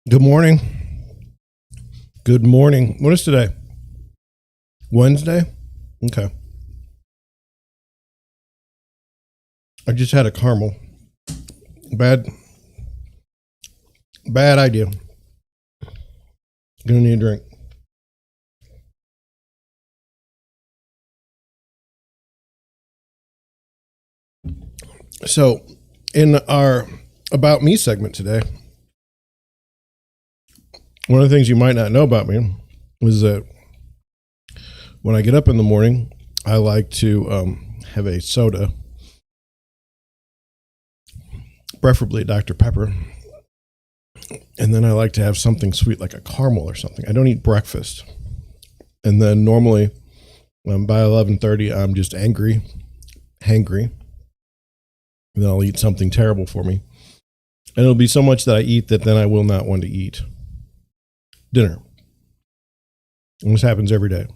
Good morning. Good morning. What is today? Wednesday? Okay. I just had a caramel. Bad idea. Gonna need a drink. So, in our About Me segment today, one of the things you might not know about me was that when I get up in the morning, I like to have a soda, preferably Dr. Pepper. And then I like to have something sweet like a caramel or something. I don't eat breakfast. And then normally by 11:30, I'm just hangry. And then I'll eat something terrible for me. And it'll be so much that I eat that then I will not want to eat dinner. And this happens every day.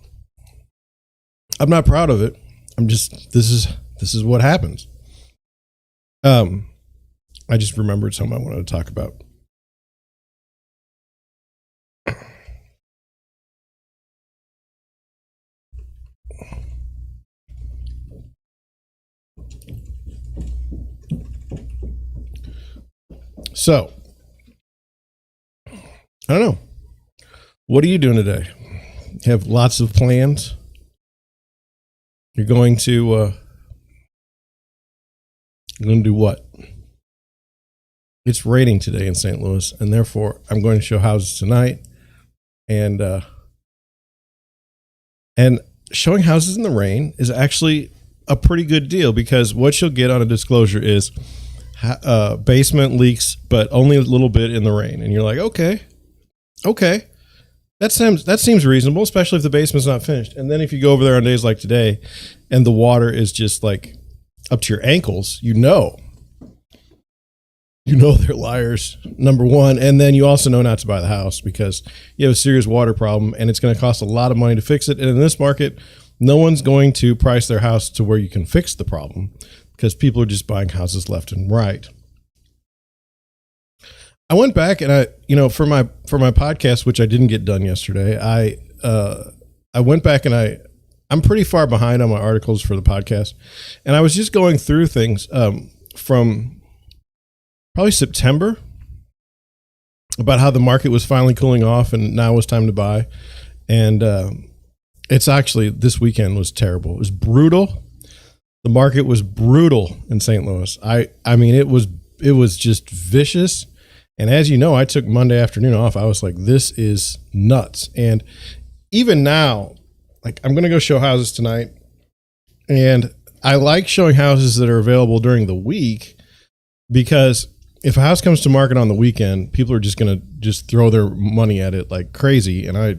I'm not proud of it. This is what happens. I just remembered something I wanted to talk about. So, I don't know. What are you doing today? You have lots of plans? You're going to do what? It's raining today in St. Louis, and therefore I'm going to show houses tonight. And showing houses in the rain is actually a pretty good deal, because what you'll get on a disclosure is basement leaks, but only a little bit in the rain. And you're like, okay. That seems reasonable, especially if the basement's not finished. And then if you go over there on days like today and the water is just like up to your ankles, you know they're liars, number one. And then you also know not to buy the house because you have a serious water problem and it's going to cost a lot of money to fix it. And in this market, no one's going to price their house to where you can fix the problem, because people are just buying houses left and right. I went back and for my podcast, which I didn't get done yesterday, I went back and I'm pretty far behind on my articles for the podcast. And I was just going through things from probably September about how the market was finally cooling off and now it was time to buy. And it's actually, this weekend was terrible. It was brutal. The market was brutal in St. Louis. I mean, it was just vicious. And as you know, I took Monday afternoon off. I was like, this is nuts. And even now, like, I'm going to go show houses tonight. And I like showing houses that are available during the week, because if a house comes to market on the weekend, people are just going to just throw their money at it like crazy. And I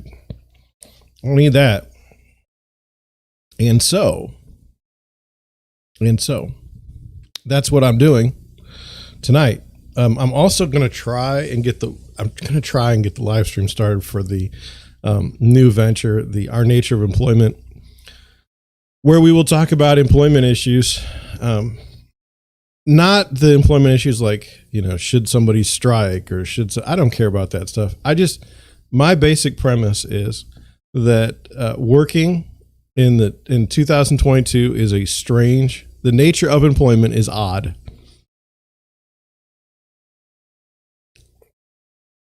don't need that. And so that's what I'm doing tonight. I'm also going to try and get the live stream started for the new venture, Our Nature of Employment, where we will talk about employment issues. Not the employment issues like, should somebody strike or I don't care about that stuff. My basic premise is that working in 2022 is the nature of employment is odd.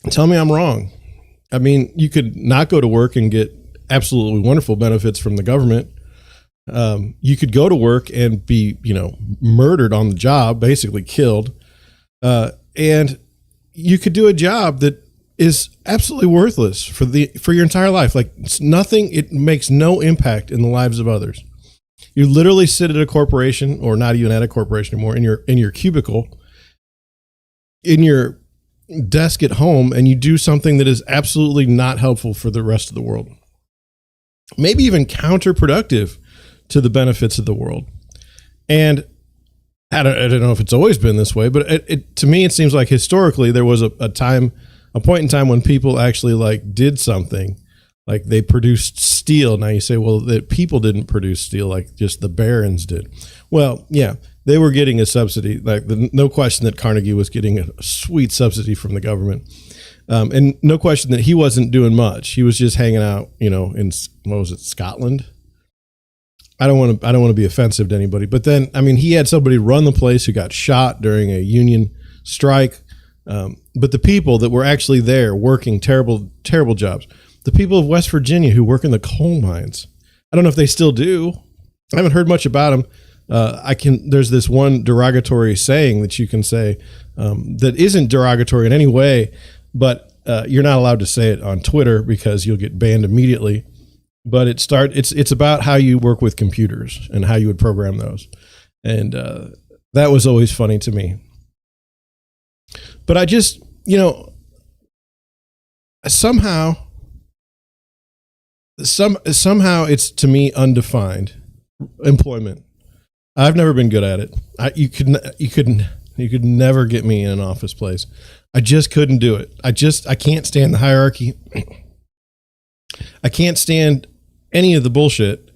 Tell me I'm wrong. I mean, you could not go to work and get absolutely wonderful benefits from the government. You could go to work and be, murdered on the job, basically killed. And you could do a job that is absolutely worthless for your entire life. Like, it's nothing. It makes no impact in the lives of others. You literally sit at a corporation, or not even at a corporation anymore, in your cubicle, in your desk at home, and you do something that is absolutely not helpful for the rest of the world. Maybe even counterproductive to the benefits of the world. And I don't know if it's always been this way, but to me, it seems like historically there was a point in time when people actually like did something, like they produced steel. Now you say, well, that people didn't produce steel, like just the barons did. Well, yeah, they were getting a subsidy. Like no question that Carnegie was getting a sweet subsidy from the government. And no question that he wasn't doing much. He was just hanging out, in what was it, Scotland? I don't want to be offensive to anybody, but then, he had somebody run the place who got shot during a union strike. But the people that were actually there working terrible, terrible jobs, the people of West Virginia who work in the coal mines, I don't know if they still do. I haven't heard much about them. There's this one derogatory saying that you can say, that isn't derogatory in any way, but, you're not allowed to say it on Twitter because you'll get banned immediately. But it's about how you work with computers and how you would program those. And, that was always funny to me. But I just, somehow it's, to me, undefined employment. I've never been good at it. You could never get me in an office place. I just couldn't do it. I can't stand the hierarchy. I can't stand any of the bullshit.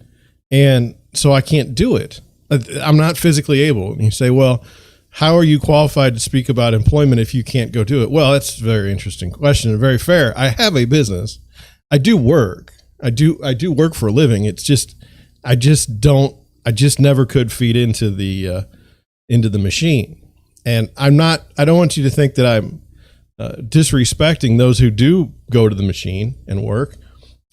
And so I can't do it. I'm not physically able. And you say, well, how are you qualified to speak about employment if you can't go do it? Well, that's a very interesting question and very fair. I have a business. I do work. I do work for a living. It's just, I just never could feed into the machine. And I don't want you to think that I'm disrespecting those who do go to the machine and work.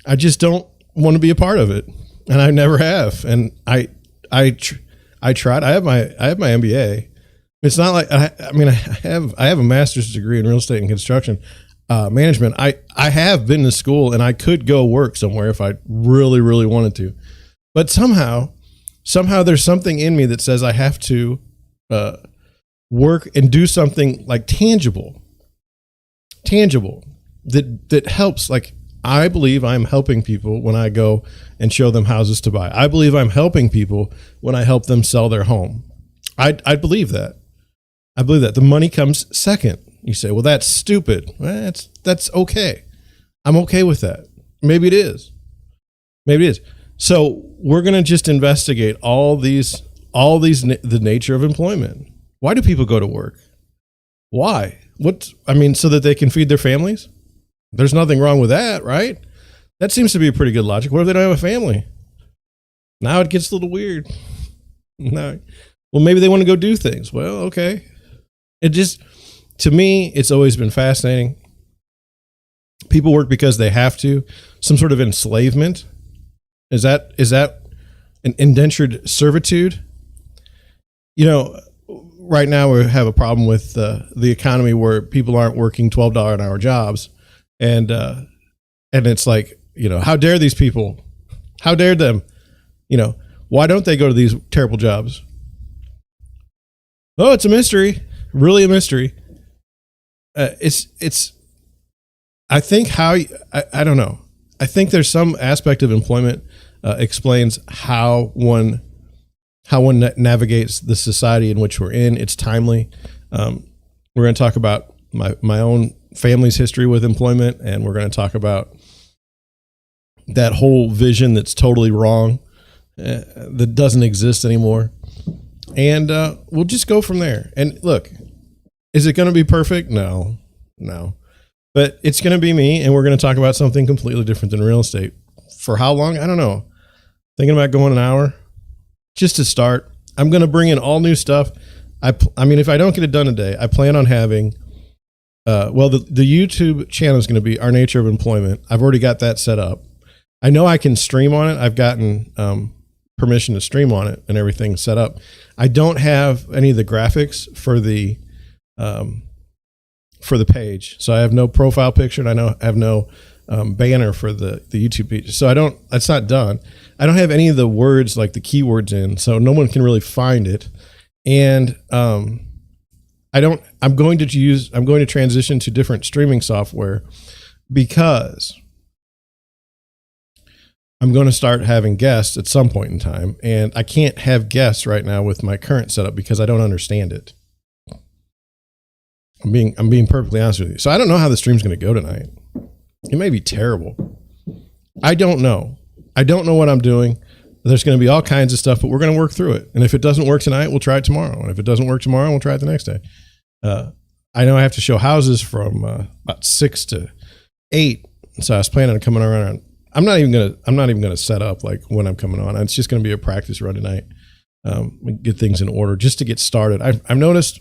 I just don't want to be a part of it. And I never have. And I tried. I have my MBA. It's not like I have a master's degree in real estate and construction management. I have been to school and I could go work somewhere if I really, really wanted to. But somehow there's something in me that says I have to work and do something like tangible that helps. Like, I believe I'm helping people when I go and show them houses to buy. I believe I'm helping people when I help them sell their home. I believe that. I believe that. The money comes second. You say, well, that's stupid. Well, that's okay. I'm okay with that. Maybe it is. So we're going to just investigate all these, the nature of employment. Why do people go to work? Why? So that they can feed their families? There's nothing wrong with that, right? That seems to be a pretty good logic. What if they don't have a family? Now it gets a little weird. No. Well, maybe they want to go do things. Well, okay. To me, it's always been fascinating. People work because they have to. Some sort of enslavement. Is that an indentured servitude? Right now we have a problem with the economy where people aren't working $12 an hour jobs. And it's like, how dare these people? How dare them? Why don't they go to these terrible jobs? Oh, it's a mystery. Really a mystery. It's, I think I don't know. I think there's some aspect of employment explains how one navigates the society in which we're in. It's timely. We're going to talk about my own family's history with employment, and we're going to talk about that whole vision that's totally wrong, that doesn't exist anymore. And we'll just go from there. And look, is it going to be perfect? No. But it's going to be me, and we're going to talk about something completely different than real estate. For how long? I don't know. Thinking about going an hour just to start. I'm going to bring in all new stuff. If I don't get it done today, I plan on having, the YouTube channel is going to be Our Nature of Employment. I've already got that set up. I know I can stream on it. I've gotten permission to stream on it and everything set up. I don't have any of the graphics for the page. So I have no profile picture, and I have no banner for the YouTube page. So that's not done. I don't have any of the words, like the keywords in, so no one can really find it. And I'm going to transition to different streaming software because I'm going to start having guests at some point in time, and I can't have guests right now with my current setup because I don't understand it. I'm being perfectly honest with you. So I don't know how the stream's going to go tonight. It may be terrible. I don't know. I don't know what I'm doing. There's going to be all kinds of stuff, but we're going to work through it. And if it doesn't work tonight, we'll try it tomorrow. And if it doesn't work tomorrow, we'll try it the next day. I know I have to show houses from about 6 to 8. So I was planning on coming around. I'm not even gonna set up like when I'm coming on. It's just gonna be a practice run tonight. Get things in order just to get started. I've noticed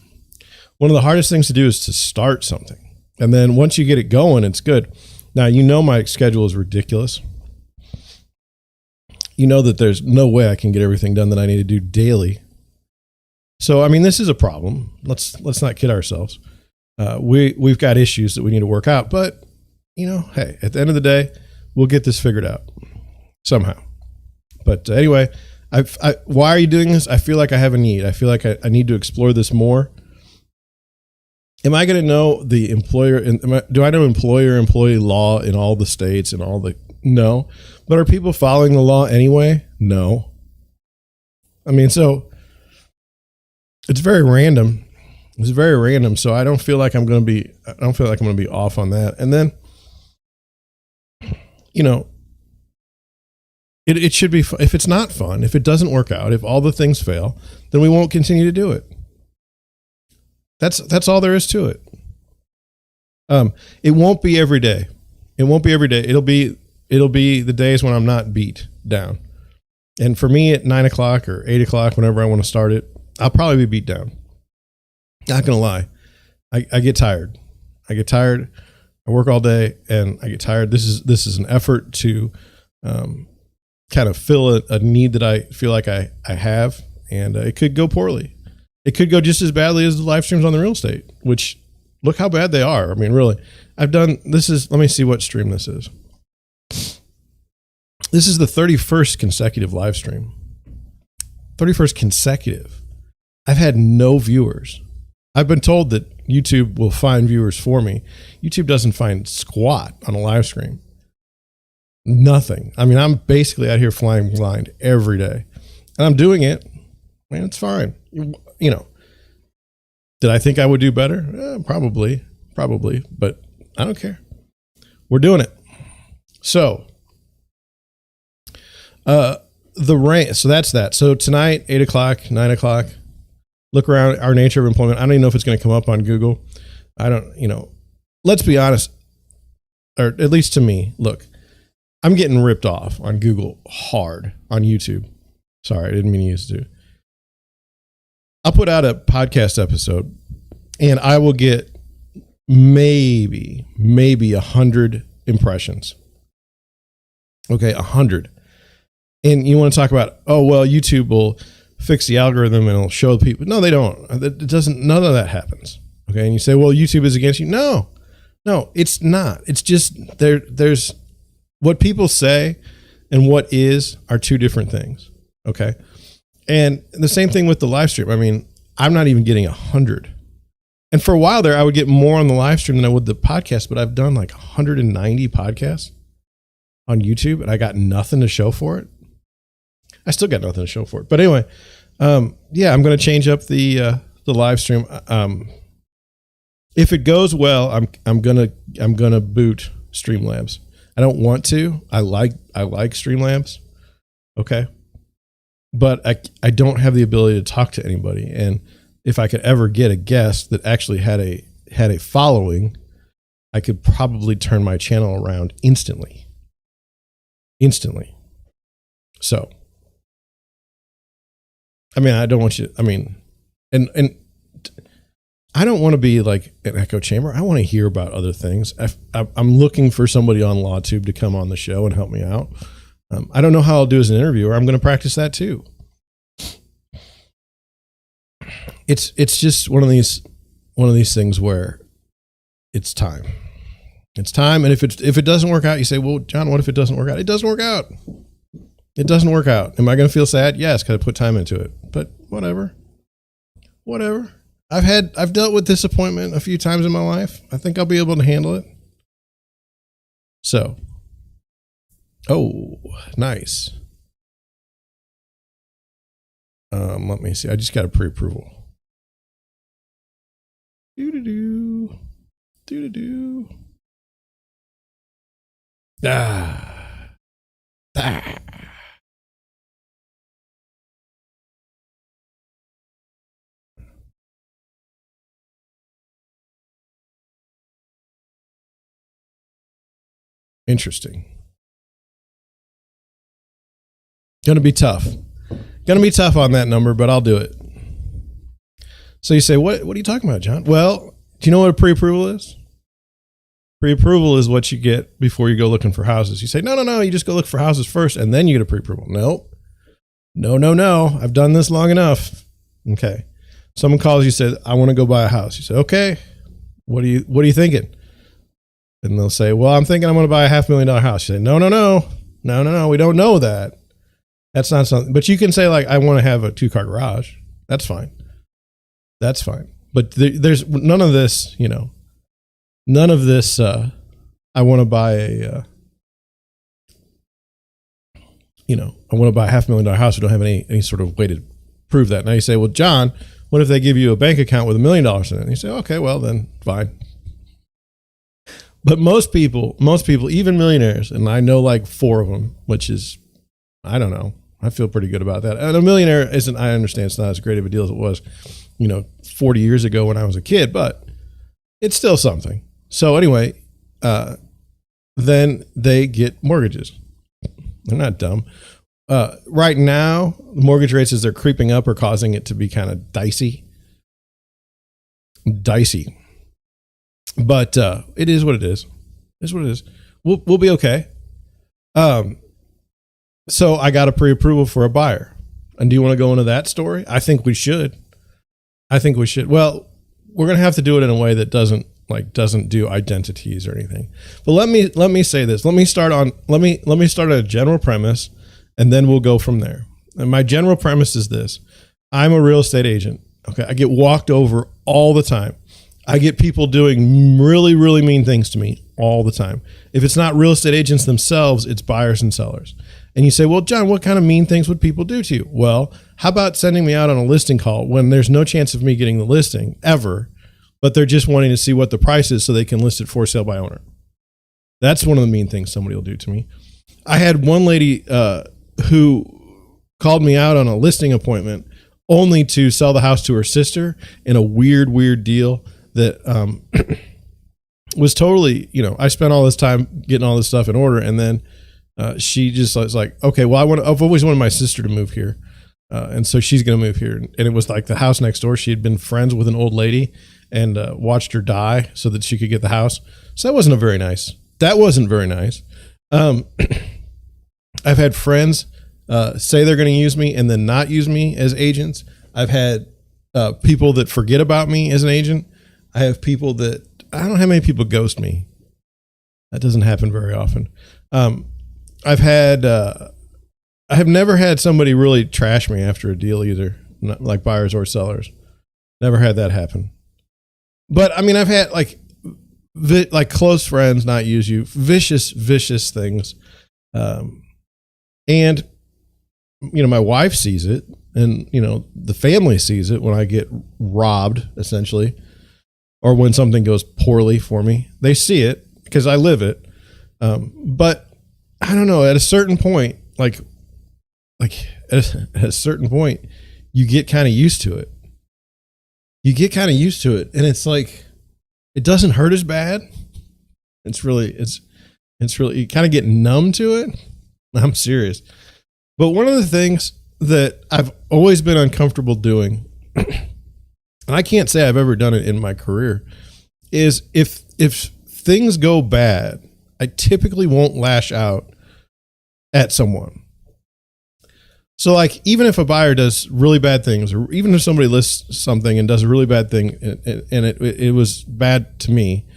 one of the hardest things to do is to start something, and then once you get it going, it's good. Now my schedule is ridiculous. You know that there's no way I can get everything done that I need to do daily. So I mean, this is a problem. Let's not kid ourselves. We've got issues that we need to work out, but hey, at the end of the day, we'll get this figured out somehow. But anyway, why are you doing this? I feel like I have a need. I feel like I need to explore this more. Am I going to know the employer? Do I know employee law in all the states and no, but are people following the law anyway? No. I mean, so it's very random. It's very random. So I don't feel like I'm going to be off on that. And then, it should be fun. If it's not fun, if it doesn't work out, if all the things fail, then we won't continue to do it. That's all there is to it. It won't be every day. It won't be every day. It'll be the days when I'm not beat down. And for me at 9 o'clock or 8 o'clock, whenever I want to start it, I'll probably be beat down. Not going to lie. I get tired. I work all day and I get tired. This is an effort to, kind of fill a need that I feel like I have, and it could go poorly. It could go just as badly as the live streams on the real estate, which look how bad they are. I mean, really, let me see what stream this is. This is the 31st consecutive live stream. 31st consecutive. I've had no viewers. I've been told that YouTube will find viewers for me. YouTube doesn't find squat on a live stream. Nothing. I mean, I'm basically out here flying blind every day, and I'm doing it. Man, it's fine. Did I think I would do better? Probably, but I don't care. We're doing it. So, the rain. So that's that. So tonight, 8 o'clock, 9 o'clock, look around our nature of employment. I don't even know if it's going to come up on Google. I don't, let's be honest, or at least to me, look, I'm getting ripped off on Google hard on YouTube. Sorry, I didn't mean to use it. I'll put out a podcast episode and I will get maybe 100 impressions. Okay, 100. And you want to talk about, oh, well, YouTube will fix the algorithm and it'll show people. No, they don't. It doesn't. None of that happens. Okay, and you say, well, YouTube is against you. No, it's not. It's just there's what people say and what are two different things. Okay. And the same thing with the live stream. I mean, I'm not even getting 100. And for a while there, I would get more on the live stream than I would the podcast, but I've done like 190 podcasts on YouTube and I got nothing to show for it. I still got nothing to show for it. But anyway, yeah, I'm going to change up the live stream. If it goes well, I'm going to boot Streamlabs. I don't want to. I like Streamlabs. Okay. But I don't have the ability to talk to anybody. And if I could ever get a guest that actually had a following, I could probably turn my channel around instantly. So, I mean, I don't want you, I mean, and I don't want to be like an echo chamber. I want to hear about other things. I'm looking for somebody on LawTube to come on the show and help me out. I don't know how I'll do as an interviewer. I'm going to practice that too. It's just one of these things where it's time. It's time. And if it doesn't work out, you say, well, John, what if it doesn't work out? It doesn't work out. It doesn't work out. Am I going to feel sad? Yes, because I put time into it. But whatever. I've dealt with disappointment a few times in my life. I think I'll be able to handle it. So, oh, nice. Let me see. I just got a pre-approval. Do-do-do. Do-do-do. Ah. Interesting. Going to be tough. Going to be tough on that number, but I'll do it. So you say, what are you talking about, John? Well, do you know what a pre-approval is? Pre-approval is what you get before you go looking for houses. You say, no, you just go look for houses first and then you get a pre-approval. No. I've done this long enough. Okay. Someone calls you, said, I want to go buy a house. You say, okay, what are you thinking? And they'll say, well, I'm thinking I'm going to buy a $500,000 house. You say, no, we don't know that. That's not something, but you can say like, I want to have a 2-car garage. That's fine. But there's none of this, I want to buy I want to buy a $500,000 house. We don't have any sort of way to prove that. Now you say, well, John, what if they give you a bank account with $1 million in it? And you say, okay, well then fine. But most people, even millionaires, and I know like 4 of them, which is, I don't know. I feel pretty good about that. And a millionaire isn't, I understand it's not as great of a deal as it was, 40 years ago when I was a kid, but it's still something. So anyway, then they get mortgages. They're not dumb. Right now, the mortgage rates as they're creeping up are causing it to be kind of dicey. But it is what it is. We'll be okay. So I got a pre-approval for a buyer. And do you want to go into that story? I think we should. Well, we're going to have to do it in a way that doesn't do identities or anything. But let me say this. Let me start on a general premise, and then we'll go from there. And my general premise is this. I'm a real estate agent. Okay. I get walked over all the time. I get people doing really, really mean things to me all the time. If it's not real estate agents themselves, it's buyers and sellers. And you say, well, John, what kind of mean things would people do to you? Well, how about sending me out on a listing call when there's no chance of me getting the listing ever, but they're just wanting to see what the price is so they can list it for sale by owner? That's one of the mean things somebody will do to me. I had one lady who called me out on a listing appointment only to sell the house to her sister in a weird deal that was totally, I spent all this time getting all this stuff in order, and then she just was like, okay, well, I've always wanted my sister to move here. And so she's going to move here. And it was like the house next door. She had been friends with an old lady and watched her die so that she could get the house. So that wasn't very nice. I've had friends say they're going to use me and then not use me as agents. I've had people that forget about me as an agent. I have people that, I don't know how many people ghost me. That doesn't happen very often. I have never had somebody really trash me after a deal either, not like buyers or sellers. Never had that happen. But I mean, I've had like close friends not use you, vicious things. And my wife sees it, and the family sees it when I get robbed, essentially, or when something goes poorly for me. They see it because I live it. But I don't know, at a certain point, like at a certain point, you get kind of used to it. And it's like, it doesn't hurt as bad. It's really, you kind of get numb to it. I'm serious. But one of the things that I've always been uncomfortable doing, and I can't say I've ever done it in my career, is if things go bad, I typically won't lash out at someone. So like, even if a buyer does really bad things, or even if somebody lists something and does a really bad thing and it was bad to me,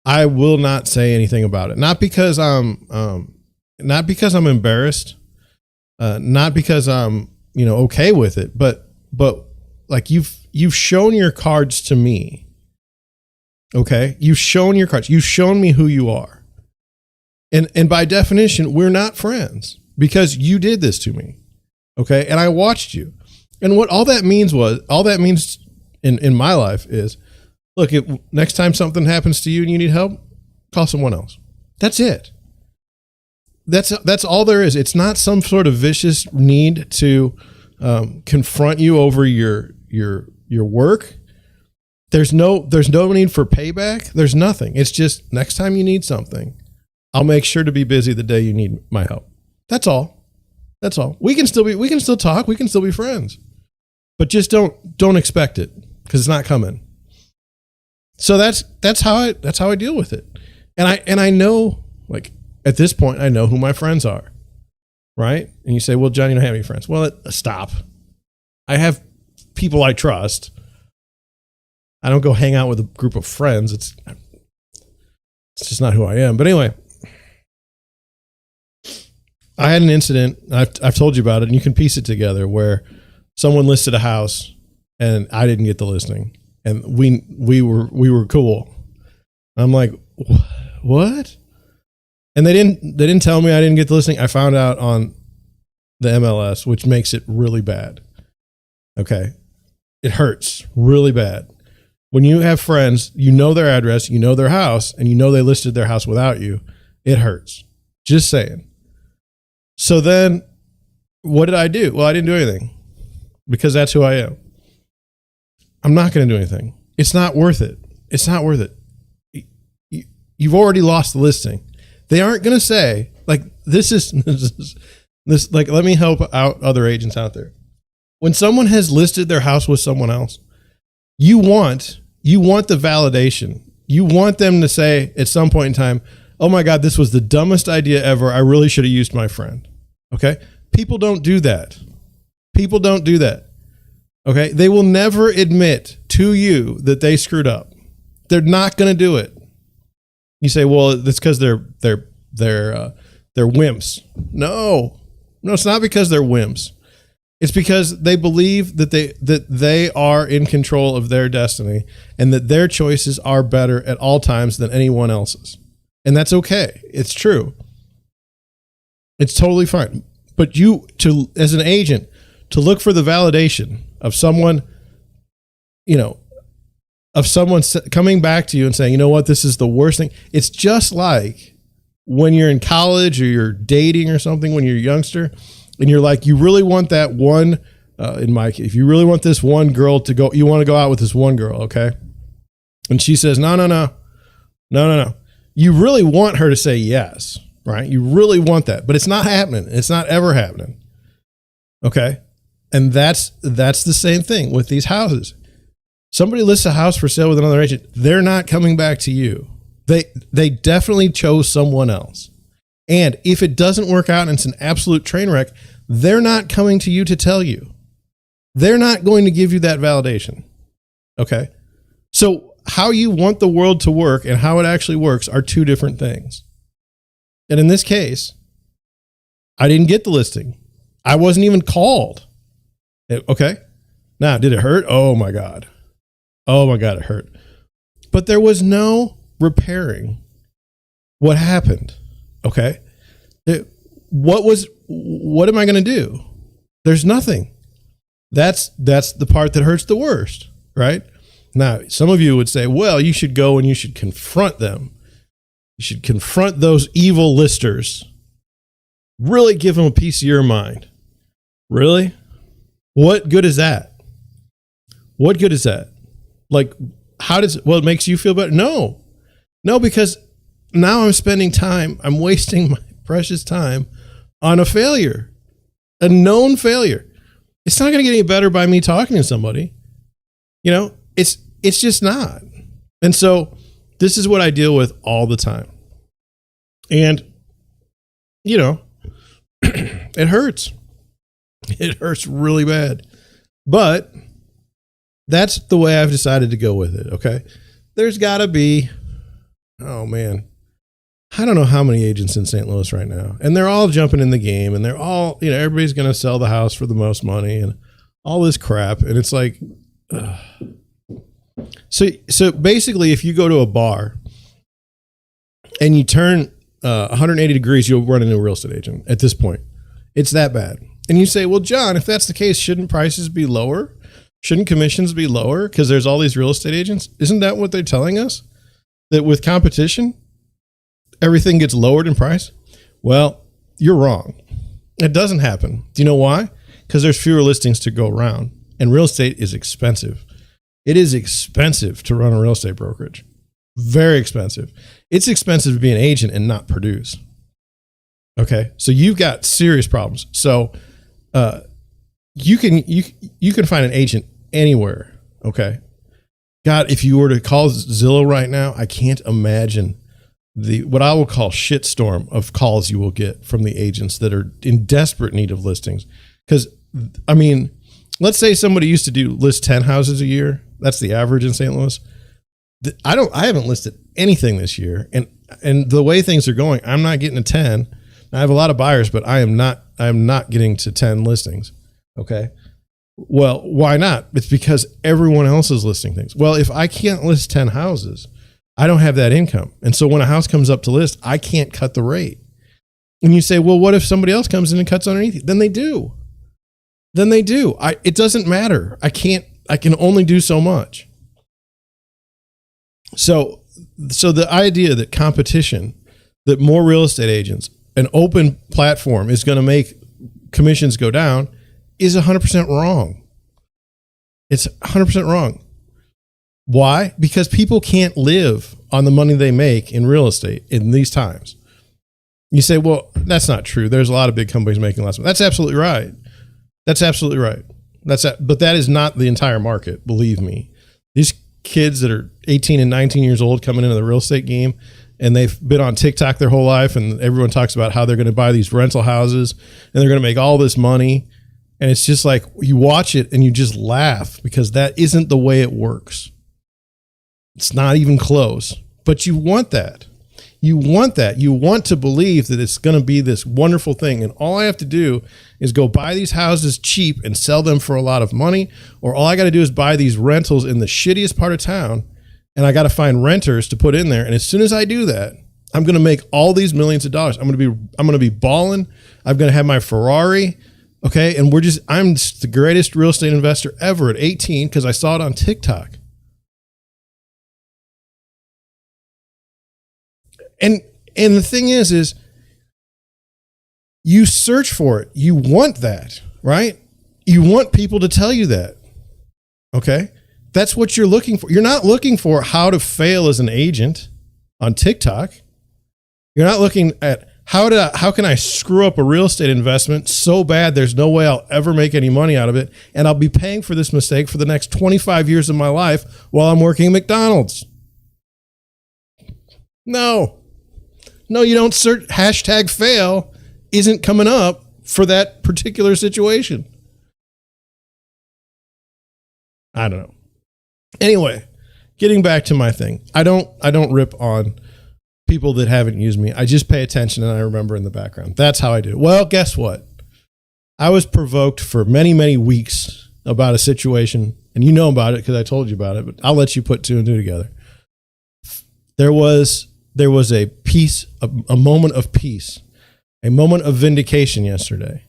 I will not say anything about it. Not because I'm embarrassed, not because I'm, okay with it, but like you've shown your cards to me. Okay. You've shown your cards. You've shown me who you are. And by definition, we're not friends because you did this to me. Okay. And I watched you. And what all that means in my life is, look, next time something happens to you and you need help, call someone else. That's it. That's all there is. It's not some sort of vicious need to confront you over your work. There's no need for payback. There's nothing. It's just next time you need something, I'll make sure to be busy the day you need my help. That's all. That's all. We can still talk. We can still be friends, but just don't expect it because it's not coming. So that's how I deal with it. And I know, like, at this point, I know who my friends are, right? And you say, well, John, you don't have any friends. Well, stop. I have people I trust. I don't go hang out with a group of friends. It's just not who I am. But anyway, I had an incident. I've told you about it, and you can piece it together, where someone listed a house and I didn't get the listing, and we were cool. I'm like, what? And they didn't tell me I didn't get the listing. I found out on the MLS, which makes it really bad. Okay. It hurts really bad. When you have friends, you know their address, you know their house, and you know they listed their house without you, it hurts. Just saying. So then what did I do? Well, I didn't do anything because that's who I am. I'm not going to do anything. It's not worth it. It's not worth it. You've already lost the listing. They aren't going to say, like, this, like, let me help out other agents out there. When someone has listed their house with someone else, you want the validation. You want them to say at some point in time, oh my God, this was the dumbest idea ever. I really should have used my friend. Okay. People don't do that. People don't do that. Okay. They will never admit to you that they screwed up. They're not going to do it. You say, well, it's because they're wimps. No, it's not because they're wimps. It's because they believe that they are in control of their destiny and that their choices are better at all times than anyone else's. And that's okay. It's true. It's totally fine. But as an agent, to look for the validation of someone, of someone coming back to you and saying, you know what, this is the worst thing. It's just like when you're in college or you're dating or something, when you're a youngster and you're like, you really want that one, in my case, if you really want this one girl to go, you want to go out with this one girl. Okay. And she says, no. You really want her to say yes, right? You really want that, but it's not happening. It's not ever happening. Okay. And that's the same thing with these houses. Somebody lists a house for sale with another agent. They're not coming back to you. They definitely chose someone else. And if it doesn't work out and it's an absolute train wreck, they're not coming to you to tell you. They're not going to give you that validation. Okay. So how you want the world to work and how it actually works are two different things. And in this case, I didn't get the listing. I wasn't even called. Okay. Now, did it hurt? Oh my God. It hurt. But there was no repairing what happened. Okay. What am I going to do? There's nothing. That's the part that hurts the worst, right? Now, some of you would say, well, you should go and you should confront them. You should confront those evil listers. Really give them a piece of your mind. Really? What good is that? What good is that? Like, it makes you feel better? No, because now I'm wasting my precious time on a failure, a known failure. It's not going to get any better by me talking to somebody. It's just not. And so this is what I deal with all the time. And, it hurts. It hurts really bad. But that's the way I've decided to go with it. Okay. There's got to be, oh man, I don't know how many agents in St. Louis right now. And they're all jumping in the game and they're all, everybody's going to sell the house for the most money and all this crap. And it's like, so basically if you go to a bar and you turn 180 degrees, you'll run into a real estate agent at this point. It's that bad. And you say, well, John, if that's the case, shouldn't prices be lower? Shouldn't commissions be lower? Because there's all these real estate agents. Isn't that what they're telling us? That with competition, everything gets lowered in price? Well, you're wrong. It doesn't happen. Do you know why? Because there's fewer listings to go around. And real estate is expensive. It is expensive to run a real estate brokerage. Very expensive. It's expensive to be an agent and not produce. Okay. So you've got serious problems. So, you can find an agent anywhere. Okay. God, if you were to call Zillow right now, I can't imagine what I will call shitstorm of calls you will get from the agents that are in desperate need of listings. Because, I mean, let's say somebody used to list 10 houses a year. That's the average in St. Louis. I haven't listed anything this year. And the way things are going, I'm not getting to 10. I have a lot of buyers, but I am not getting to 10 listings. Okay. Well, why not? It's because everyone else is listing things. Well, if I can't list 10 houses, I don't have that income. And so when a house comes up to list, I can't cut the rate. And you say, well, what if somebody else comes in and cuts underneath it? Then they do. It doesn't matter. I can only do so much. So the idea that competition, that more real estate agents, an open platform is going to make commissions go down is 100% wrong. It's 100% wrong. Why? Because people can't live on the money they make in real estate in these times. You say, well, that's not true. There's a lot of big companies making less money. That's absolutely right. But that is not the entire market. Believe me, these kids that are 18 and 19 years old coming into the real estate game, and they've been on TikTok their whole life, and everyone talks about how they're going to buy these rental houses and they're going to make all this money. And it's just like, you watch it and you just laugh because that isn't the way it works. It's not even close, but you want that. You want that. You want to believe that it's going to be this wonderful thing. And all I have to do is go buy these houses cheap and sell them for a lot of money. Or all I got to do is buy these rentals in the shittiest part of town. And I got to find renters to put in there. And as soon as I do that, I'm going to make all these millions of dollars. I'm going to be balling. I'm going to have my Ferrari. Okay. And I'm just the greatest real estate investor ever at 18 because I saw it on TikTok. And the thing is you search for it. You want that, right? You want people to tell you that. Okay. That's what you're looking for. You're not looking for how to fail as an agent on TikTok. You're not looking at how can I screw up a real estate investment so bad there's no way I'll ever make any money out of it, and I'll be paying for this mistake for the next 25 years of my life while I'm working at McDonald's. No, you don't search. Hashtag fail isn't coming up for that particular situation. I don't know. Anyway, getting back to my thing. I don't rip on people that haven't used me. I just pay attention and I remember in the background. That's how I do it. Well, guess what? I was provoked for many, many weeks about a situation, and you know about it because I told you about it, but I'll let you put two and two together. There was a peace, a moment of peace, a moment of vindication yesterday,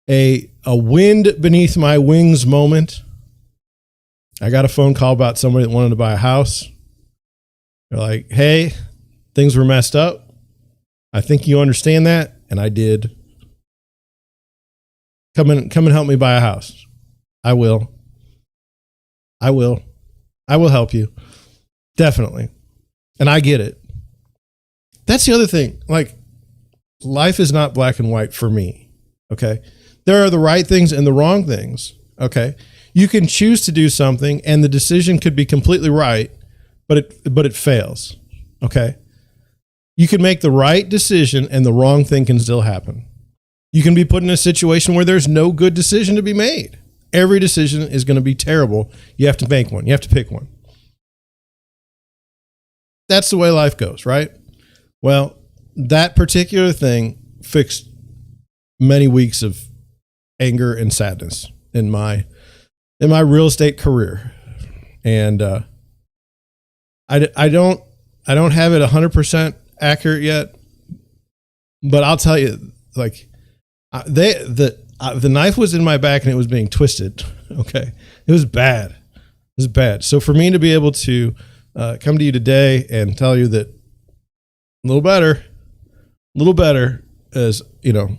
a wind beneath my wings moment. I got a phone call about somebody that wanted to buy a house. They're like, hey, things were messed up. I think you understand that. And I did. Come and help me buy a house. I will help you. Definitely. And I get it. That's the other thing. Like, life is not black and white for me. Okay. There are the right things and the wrong things. Okay. You can choose to do something and the decision could be completely right, but it fails. Okay. You can make the right decision and the wrong thing can still happen. You can be put in a situation where there's no good decision to be made. Every decision is going to be terrible. You have to make one. You have to pick one. That's the way life goes, right? Well, that particular thing fixed many weeks of anger and sadness in my real estate career. And I don't have it 100% accurate yet, but I'll tell you, like, the knife was in my back and it was being twisted. Okay. It was bad. It was bad. So for me to be able to come to you today and tell you that a little better is, you know,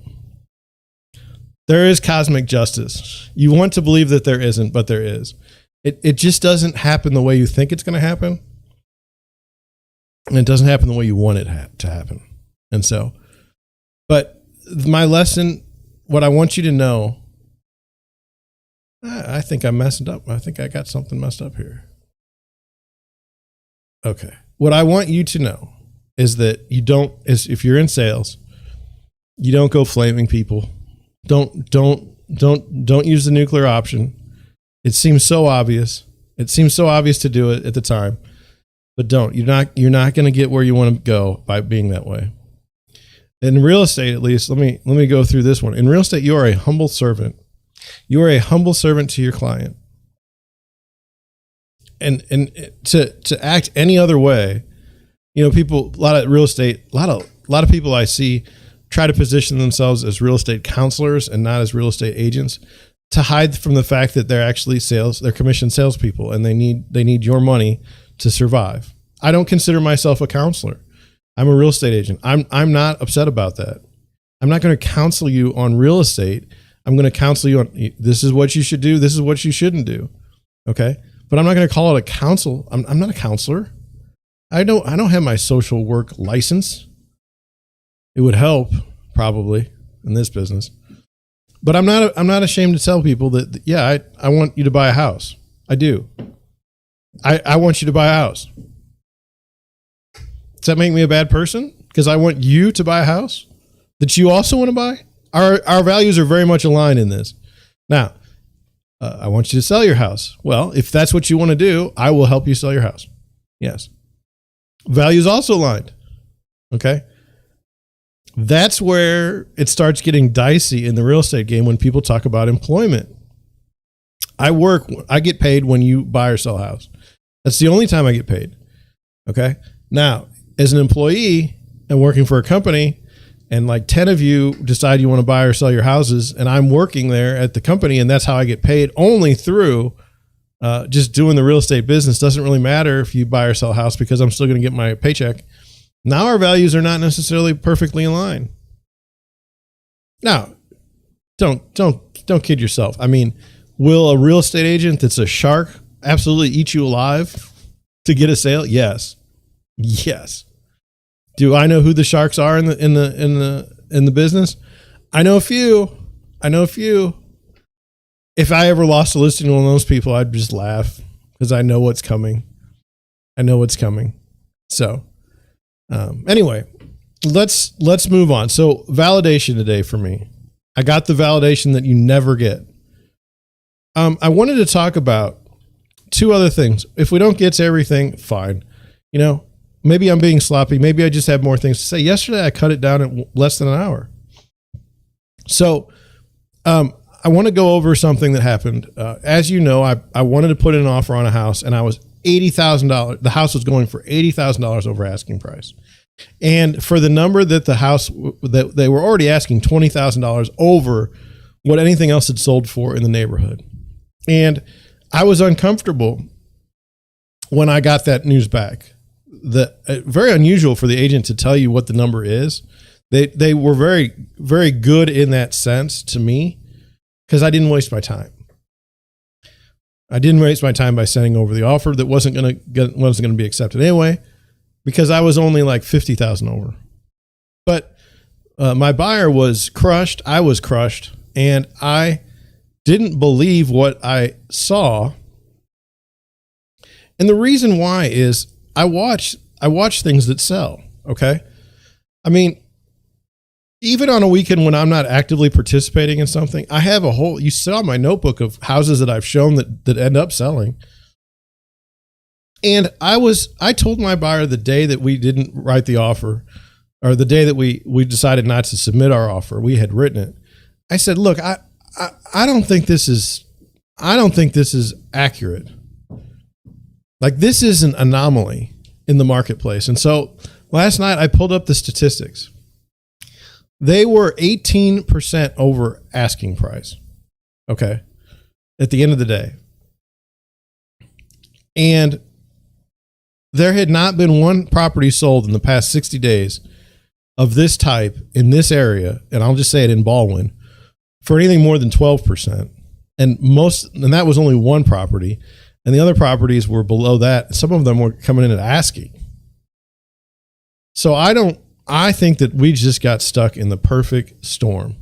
there is cosmic justice. You want to believe that there isn't, but there is. It just doesn't happen the way you think it's going to happen. and it doesn't happen the way you want it to happen. And so, but my lesson, what I want you to know, I think I messed up. I think I got something messed up here. Okay. What I want you to know is that if you're in sales, you don't go flaming people. Don't use the nuclear option. It seems so obvious. It seems so obvious to do it at the time, but don't. You're not going to get where you want to go by being that way. In real estate, at least, let me go through this one. In real estate, you are a humble servant. You are a humble servant to your client. And to act any other way, people, a lot of real estate, a lot of people I see try to position themselves as real estate counselors and not as real estate agents to hide from the fact that they're actually they're commissioned salespeople, and they need your money to survive. I don't consider myself a counselor. I'm a real estate agent. I'm not upset about that. I'm not going to counsel you on real estate. I'm going to counsel you on, this is what you should do. This is what you shouldn't do. Okay. But I'm not going to call it a counsel. I'm not a counselor. I don't have my social work license. It would help probably in this business, but I'm not ashamed to tell people that, yeah, I want you to buy a house. I do. I want you to buy a house. Does that make me a bad person? Because I want you to buy a house that you also want to buy? Our values are very much aligned in this. Now, I want you to sell your house. Well, if that's what you want to do, I will help you sell your house. Yes. Values also aligned. Okay. That's where it starts getting dicey in the real estate game when people talk about employment. I get paid when you buy or sell a house. That's the only time I get paid. Okay. Now, as an employee and working for a company, and like 10 of you decide you want to buy or sell your houses, and I'm working there at the company, and that's how I get paid, only through just doing the real estate business. Doesn't really matter if you buy or sell a house because I'm still going to get my paycheck. Now our values are not necessarily perfectly in line. Now, don't kid yourself. I mean, will a real estate agent that's a shark absolutely eat you alive to get a sale? Yes. Yes. Do I know who the sharks are in the business? I know a few. If I ever lost a listing to one of those people, I'd just laugh because I know what's coming. So, anyway, let's move on. So, validation today for me. I got the validation that you never get. I wanted to talk about two other things. If we don't get to everything, fine. Maybe I'm being sloppy. Maybe I just have more things to say. Yesterday, I cut it down at less than an hour. So, I want to go over something that happened. As you know, I wanted to put in an offer on a house, and I was $80,000. The house was going for $80,000 over asking price. And for the number that the house, that they were already asking $20,000 over what anything else had sold for in the neighborhood. And I was uncomfortable when I got that news back. Very unusual for the agent to tell you what the number is. They were very, very good in that sense to me, because I didn't waste my time. I didn't waste my time by sending over the offer that wasn't going to be accepted anyway, because I was only like 50,000 over. But my buyer was crushed. I was crushed, and I didn't believe what I saw. And the reason why is I watch things that sell. Okay. I mean, even on a weekend when I'm not actively participating in something, I have you saw my notebook of houses that I've shown that end up selling. And I told my buyer the day that we didn't write the offer, or the day that we decided not to submit our offer, we had written it. I said, look, I don't think this is accurate. Like, this is an anomaly in the marketplace. And so last night I pulled up the statistics. They were 18% over asking price. Okay. At the end of the day. And there had not been one property sold in the past 60 days of this type in this area. And I'll just say it in Ballwin for anything more than 12%. And that was only one property. And the other properties were below that. Some of them were coming in at asking. So I think that we just got stuck in the perfect storm.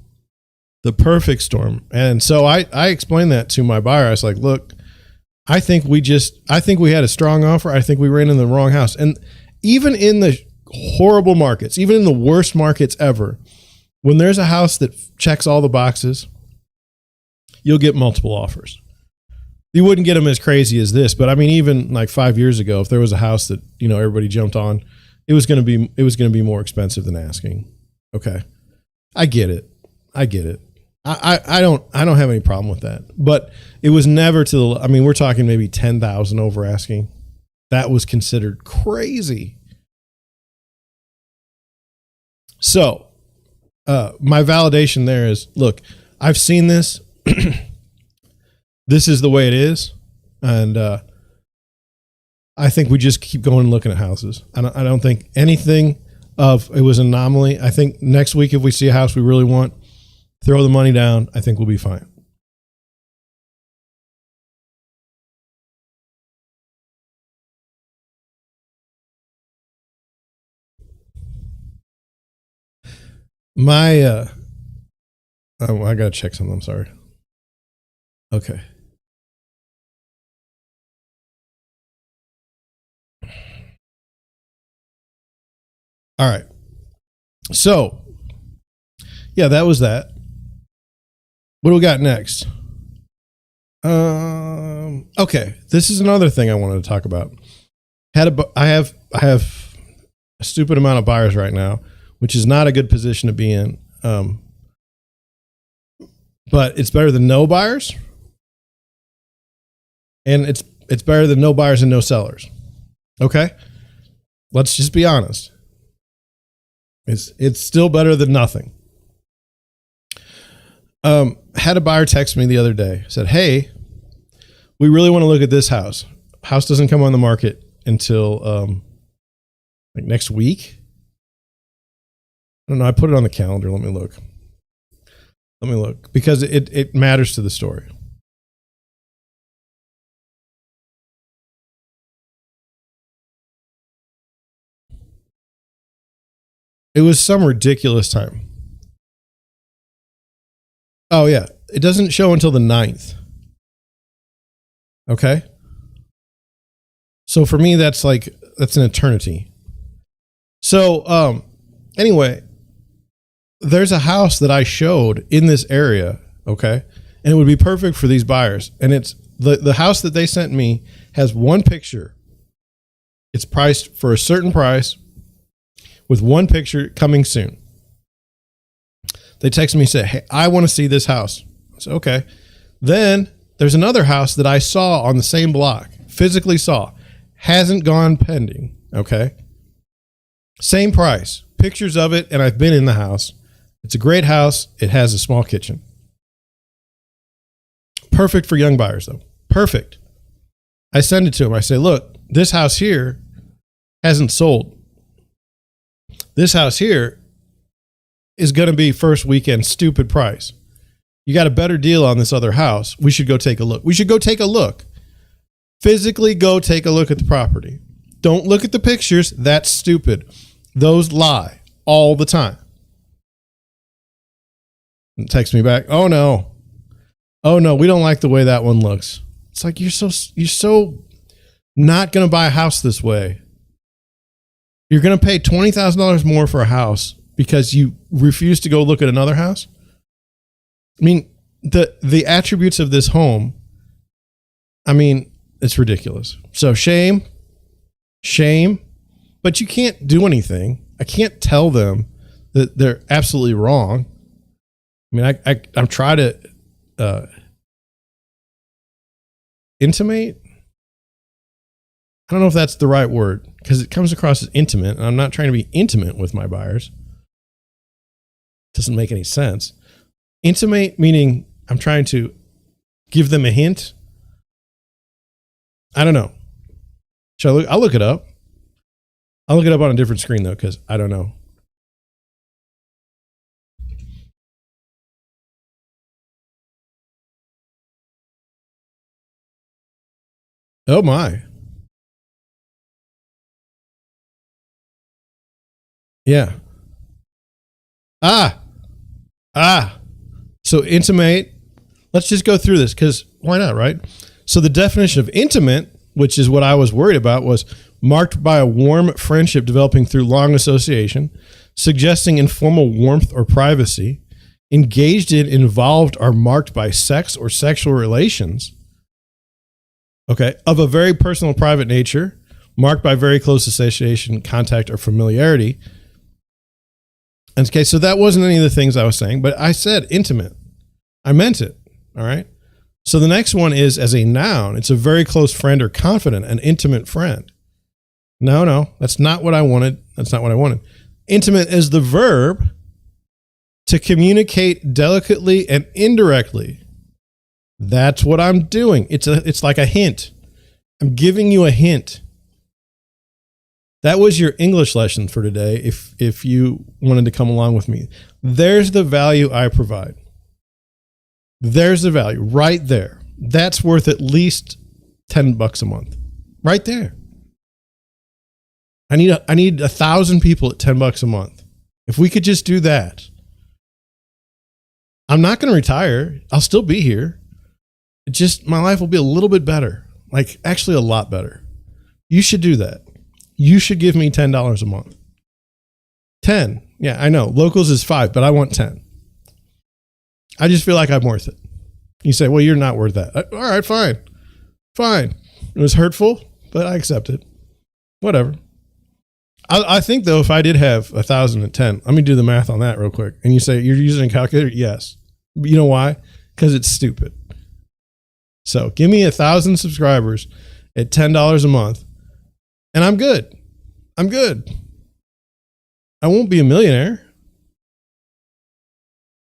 The perfect storm. And so I explained that to my buyer. I was like, look, I think we had a strong offer. I think we ran in the wrong house. And even in the horrible markets, even in the worst markets ever, when there's a house that checks all the boxes, you'll get multiple offers. You wouldn't get them as crazy as this, but I mean, even like 5 years ago, if there was a house that, everybody jumped on, it was going to be more expensive than asking. Okay. I get it. I don't have any problem with that, but it was never we're talking maybe 10,000 over asking. That was considered crazy. So, my validation there is, look, I've seen this. This is the way it is. And, I think we just keep going and looking at houses. I don't think anything it was an anomaly. I think next week, if we see a house we really want, throw the money down. I think we'll be fine. I gotta check something. I'm sorry. Okay. All right. So, yeah, that was that. What do we got next? Okay. This is another thing I wanted to talk about. I have a stupid amount of buyers right now, which is not a good position to be in. But it's better than no buyers. And it's better than no buyers and no sellers. Okay? Let's just be honest. It's still better than nothing. Had a buyer text me the other day, said, hey, we really want to look at this house. House doesn't come on the market until like next week. I don't know. I put it on the calendar. Let me look because it matters to the story. It was some ridiculous time. Oh yeah. It doesn't show until the 9th. Okay. So for me, that's an eternity. So, anyway, there's a house that I showed in this area. Okay. And it would be perfect for these buyers. And it's the house that they sent me has one picture. It's priced for a certain price with one picture, coming soon. They text me and say, hey, I want to see this house. I said, okay. Then there's another house that I saw on the same block, physically saw, hasn't gone pending. Okay. Same price, pictures of it. And I've been in the house. It's a great house. It has a small kitchen. Perfect for young buyers though. Perfect. I send it to him. I say, look, this house here hasn't sold. This house here is going to be first weekend stupid price. You got a better deal on this other house. We should go take a look. Physically go take a look at the property. Don't look at the pictures. That's stupid. Those lie all the time. And text me back. Oh no, we don't like the way that one looks. It's like, you're so not going to buy a house this way. You're going to pay $20,000 more for a house because you refuse to go look at another house. I mean, the attributes of this home, I mean, it's ridiculous. So shame, but you can't do anything. I can't tell them that they're absolutely wrong. I mean, I'm trying to intimate. I don't know if that's the right word because it comes across as intimate, and I'm not trying to be intimate with my buyers. Doesn't make any sense. Intimate meaning I'm trying to give them a hint. I don't know. I'll look it up. I'll look it up on a different screen though, because I don't know. Oh my. Yeah. So intimate. Let's just go through this because why not, right? So the definition of intimate, which is what I was worried about, was marked by a warm friendship developing through long association, suggesting informal warmth or privacy, engaged in, involved, or marked by sex or sexual relations, okay, of a very personal, private nature, marked by very close association, contact, or familiarity. Okay, so that wasn't any of the things I was saying, but I said intimate. I meant it, all right? So the next one is as a noun. It's a very close friend or confidant, an intimate friend. No, that's not what I wanted. That's not what I wanted. Intimate is the verb to communicate delicately and indirectly. That's what I'm doing. It's like a hint. I'm giving you a hint. That was your English lesson for today. If you wanted to come along with me, there's the value I provide. There's the value right there. That's worth at least $10 a month, right there. I need 1,000 people at $10 a month. If we could just do that, I'm not going to retire. I'll still be here. It just, my life will be a little bit better. Like actually a lot better. You should do that. You should give me $10 a month. 10. Yeah, I know. Locals is 5, but I want 10. I just feel like I'm worth it. You say, well, you're not worth that. All right, fine. Fine. It was hurtful, but I accept it. Whatever. I think, though, if I did have 1,000 at 10, let me do the math on that real quick. And you say, you're using a calculator? Yes. You know why? Because it's stupid. So give me 1,000 subscribers at $10 a month, and I'm good. I'm good. I won't be a millionaire,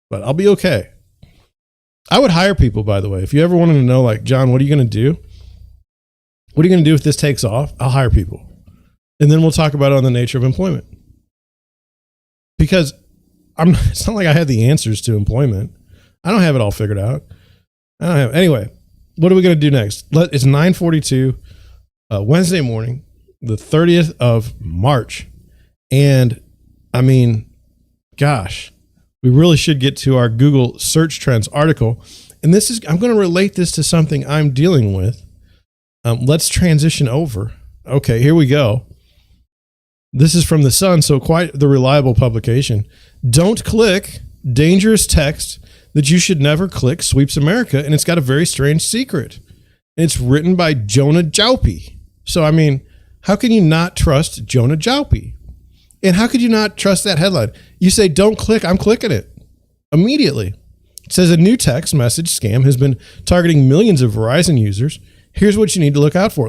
but I'll be okay. I would hire people, by the way. If you ever wanted to know, like, John, what are you going to do? What are you going to do if this takes off? I'll hire people. And then we'll talk about it on the nature of employment. Because it's not like I have the answers to employment. I don't have it all figured out. Anyway, what are we going to do next? It's 9:42, Wednesday morning, the 30th of March. And I mean, gosh, we really should get to our Google search trends article. And I'm going to relate this to something I'm dealing with. Let's transition over. Okay, here we go. This is from The Sun, so quite the reliable publication. Don't click, dangerous text that you should never click sweeps America, and it's got a very strange secret. And it's written by Jonah Jaupe. So, I mean, how can you not trust Jonah Jaupe? And how could you not trust that headline? You say, don't click, I'm clicking it immediately. It says a new text message scam has been targeting millions of Verizon users. Here's what you need to look out for.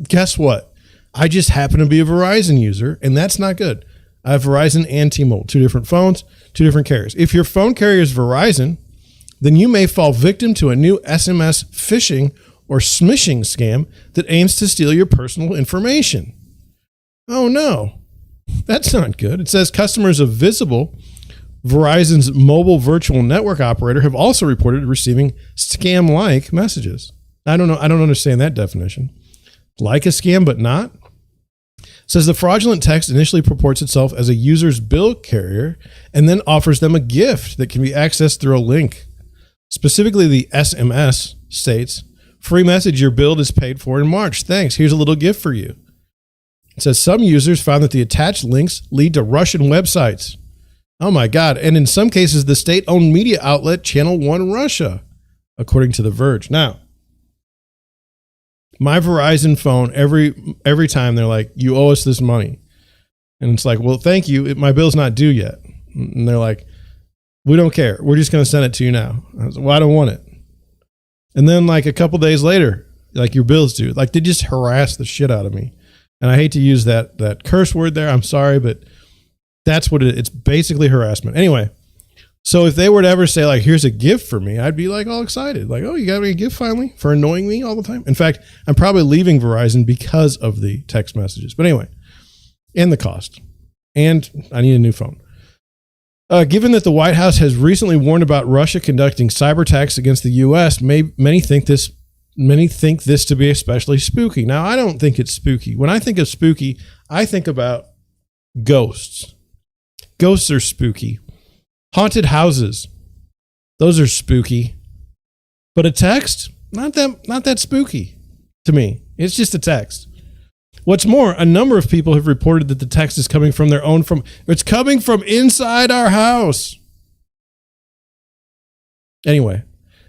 Guess what? I just happen to be a Verizon user, and that's not good. I have Verizon and T-Mobile, 2 different phones, 2 different carriers. If your phone carrier is Verizon, then you may fall victim to a new SMS phishing or smishing scam that aims to steal your personal information. Oh no, that's not good. It says customers of Visible, Verizon's mobile virtual network operator, have also reported receiving scam-like messages. I don't know. I don't understand that definition. Like a scam, but not? Says the fraudulent text initially purports itself as a user's bill carrier and then offers them a gift that can be accessed through a link. Specifically, the SMS states, free message, your bill is paid for in March. Thanks. Here's a little gift for you. It says some users found that the attached links lead to Russian websites. Oh my God. And in some cases, the state-owned media outlet Channel One Russia, according to The Verge. Now, my Verizon phone, every time they're like, you owe us this money. And it's like, well, thank you. My bill's not due yet. And they're like, we don't care. We're just going to send it to you now. I was like, well, I don't want it. And then like a couple days later, like your bill's due. Like they just harass the shit out of me. And I hate to use that curse word there. I'm sorry, but that's what it's basically harassment. Anyway, so if they were to ever say like, here's a gift for me, I'd be like all excited. Like, oh, you got me a gift finally for annoying me all the time. In fact, I'm probably leaving Verizon because of the text messages. But anyway, and the cost. And I need a new phone. Given that the White House has recently warned about Russia conducting cyber attacks against the U.S., many think this to be especially spooky. Now, I don't think it's spooky. When I think of spooky, I think about ghosts. Ghosts are spooky. Haunted houses, those are spooky. But a text, not that spooky to me. It's just a text. What's more, a number of people have reported that the text is coming from it's coming from inside our house. Anyway,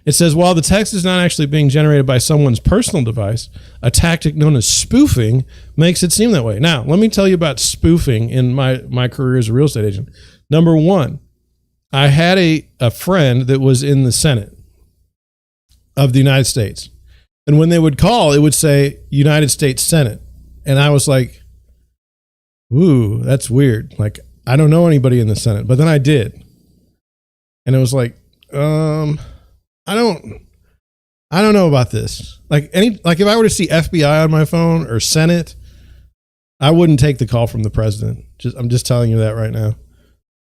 it says, while the text is not actually being generated by someone's personal device, a tactic known as spoofing makes it seem that way. Now, let me tell you about spoofing in my career as a real estate agent. Number one, I had a friend that was in the Senate of the United States. And when they would call, it would say United States Senate. And I was like, ooh, that's weird. Like, I don't know anybody in the Senate, but then I did. And it was like, I don't know about this. Like if I were to see FBI on my phone or Senate, I wouldn't take the call from the president. I'm just telling you that right now.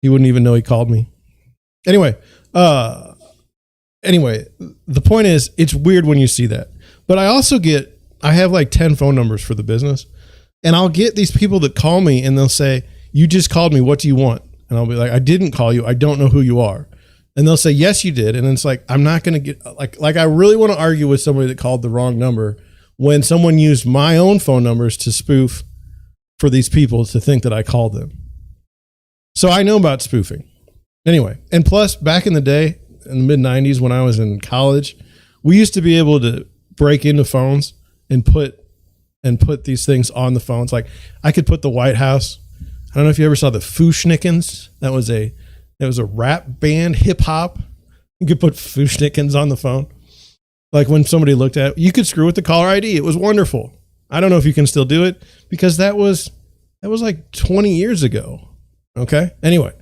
He wouldn't even know he called me. Anyway, the point is, it's weird when you see that. But I have like 10 phone numbers for the business, and I'll get these people that call me and they'll say, you just called me. What do you want? And I'll be like, I didn't call you. I don't know who you are. And they'll say, yes, you did. And it's like, I'm not going to get like, I really want to argue with somebody that called the wrong number when someone used my own phone numbers to spoof for these people to think that I called them. So I know about spoofing. Anyway, and plus back in the day, in the mid 90s, when I was in college, we used to be able to break into phones and put these things on the phones. Like I could put the White House. I don't know if you ever saw the Fushnikins. That was a rap band, hip hop. You could put Fushnikins on the phone. Like when somebody looked at it, you could screw with the caller ID. It was wonderful. I don't know if you can still do it because that was like 20 years ago. Okay. Anyway,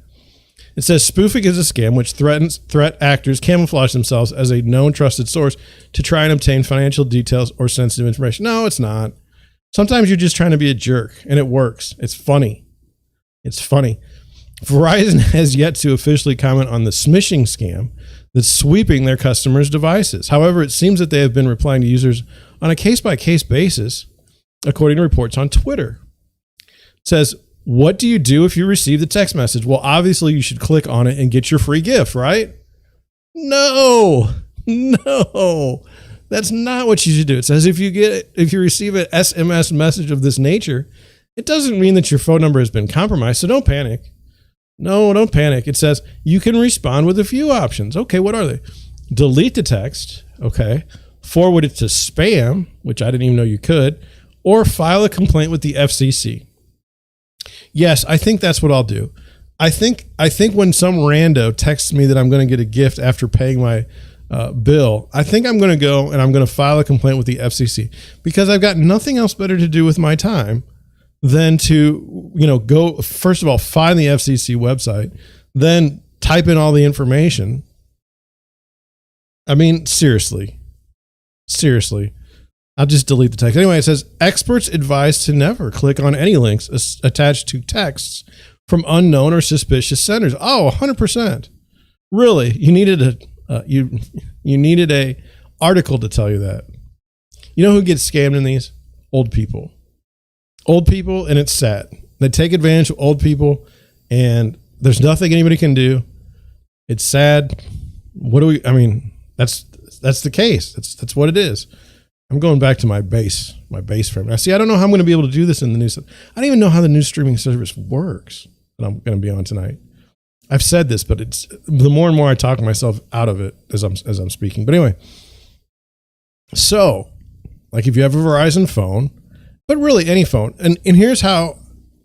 it says spoofing is a scam which threat actors camouflage themselves as a known trusted source to try and obtain financial details or sensitive information. No, it's not. Sometimes you're just trying to be a jerk and it works. It's funny. It's funny. Verizon has yet to officially comment on the smishing scam that's sweeping their customers' devices. However, it seems that they have been replying to users on a case-by-case basis, according to reports on Twitter. It says, what do you do if you receive the text message? Well, obviously you should click on it and get your free gift, right? No, that's not what you should do. It says if you receive an SMS message of this nature, it doesn't mean that your phone number has been compromised. So don't panic. No, don't panic. It says you can respond with a few options. Okay, what are they? Delete the text. Okay. Forward it to spam, which I didn't even know you could, or file a complaint with the FCC. Yes, I think that's what I'll do. I think when some rando texts me that I'm going to get a gift after paying my bill, I think I'm going to go and I'm going to file a complaint with the FCC because I've got nothing else better to do with my time than to, go, first of all, find the FCC website, then type in all the information. I mean, seriously. I'll just delete the text. Anyway, it says experts advise to never click on any links attached to texts from unknown or suspicious senders. Oh, 100%. Really? You needed you needed a article to tell you that. You know who gets scammed in these? Old people. Old people, and it's sad. They take advantage of old people, and there's nothing anybody can do. It's sad. That's the case. That's what it is. I'm going back to my base frame. Now, see, I don't know how I'm going to be able to do this in the news. I don't even know how the new streaming service works that I'm going to be on tonight. I've said this, but it's the more and more I talk myself out of it as I'm speaking. But anyway, so like if you have a Verizon phone, but really any phone, and here's how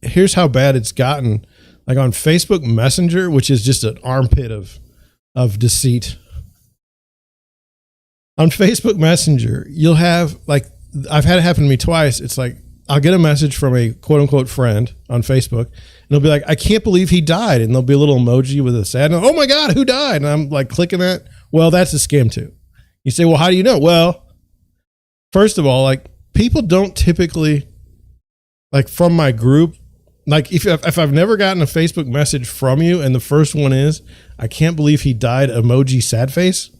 bad it's gotten. Like on Facebook Messenger, which is just an armpit of deceit. On Facebook Messenger, you'll have, like, I've had it happen to me twice. It's like, I'll get a message from a quote unquote friend on Facebook, and they'll be like, I can't believe he died. And there'll be a little emoji with a sad, oh my God, who died? And I'm like clicking that. Well, that's a scam too. You say, well, how do you know? Well, first of all, like people don't typically, like from my group, like if I've never gotten a Facebook message from you and the first one is, I can't believe he died, emoji sad face.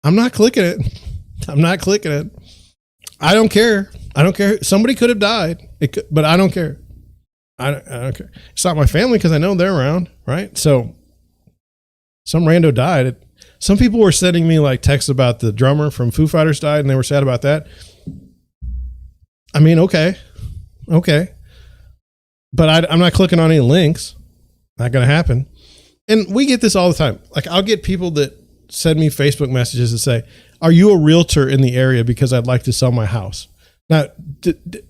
I'm not clicking it. I don't care. Somebody could have died, but I don't care. I don't care. It's not my family because I know they're around, right? So some rando died. Some people were sending me like texts about the drummer from Foo Fighters died, and they were sad about that. I mean, okay. But I'm not clicking on any links. Not going to happen. And we get this all the time. Like, I'll get people that send me Facebook messages that say, are you a realtor in the area because I'd like to sell my house? Now,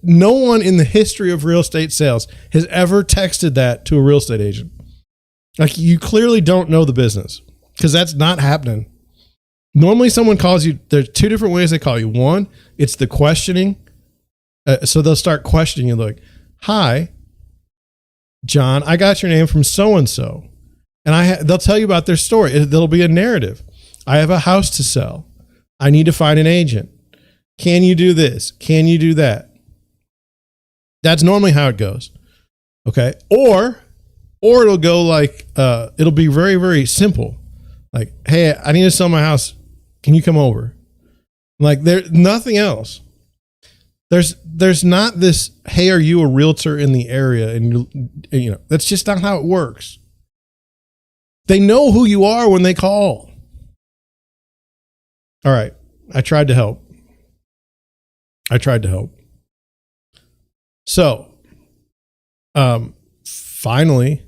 no one in the history of real estate sales has ever texted that to a real estate agent. Like, you clearly don't know the business because that's not happening. Normally someone calls you. There's two different ways they call you. One, it's the questioning. So they'll start questioning you like, hi, John, I got your name from so-and-so. And they'll tell you about their story. There'll be a narrative. I have a house to sell. I need to find an agent. Can you do this? Can you do that? That's normally how it goes. Okay. Or it'll go like, it'll be very, very simple. Like, hey, I need to sell my house. Can you come over? Like, there's nothing else. There's not this, hey, are you a realtor in the area? And you know, that's just not how it works. They know who you are when they call. All right. I tried to help. So, finally,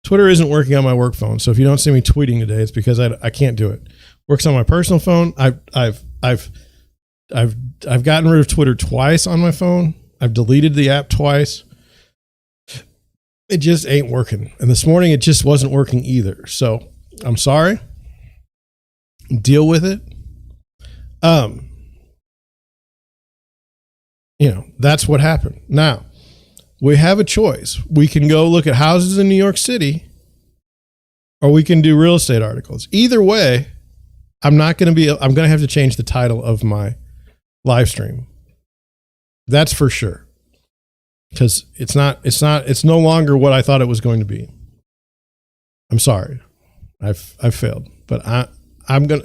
Twitter isn't working on my work phone. So if you don't see me tweeting today, it's because I can't do it. Works on my personal phone. I've gotten rid of Twitter twice on my phone. I've deleted the app twice. It just ain't working. And this morning it just wasn't working either. So I'm sorry. Deal with it. You know, that's what happened. Now, we have a choice. We can go look at houses in New York City, or we can do real estate articles. Either way, I'm going to have to change the title of my live stream. That's for sure. Because it's no longer what I thought it was going to be. I'm sorry. I've failed. But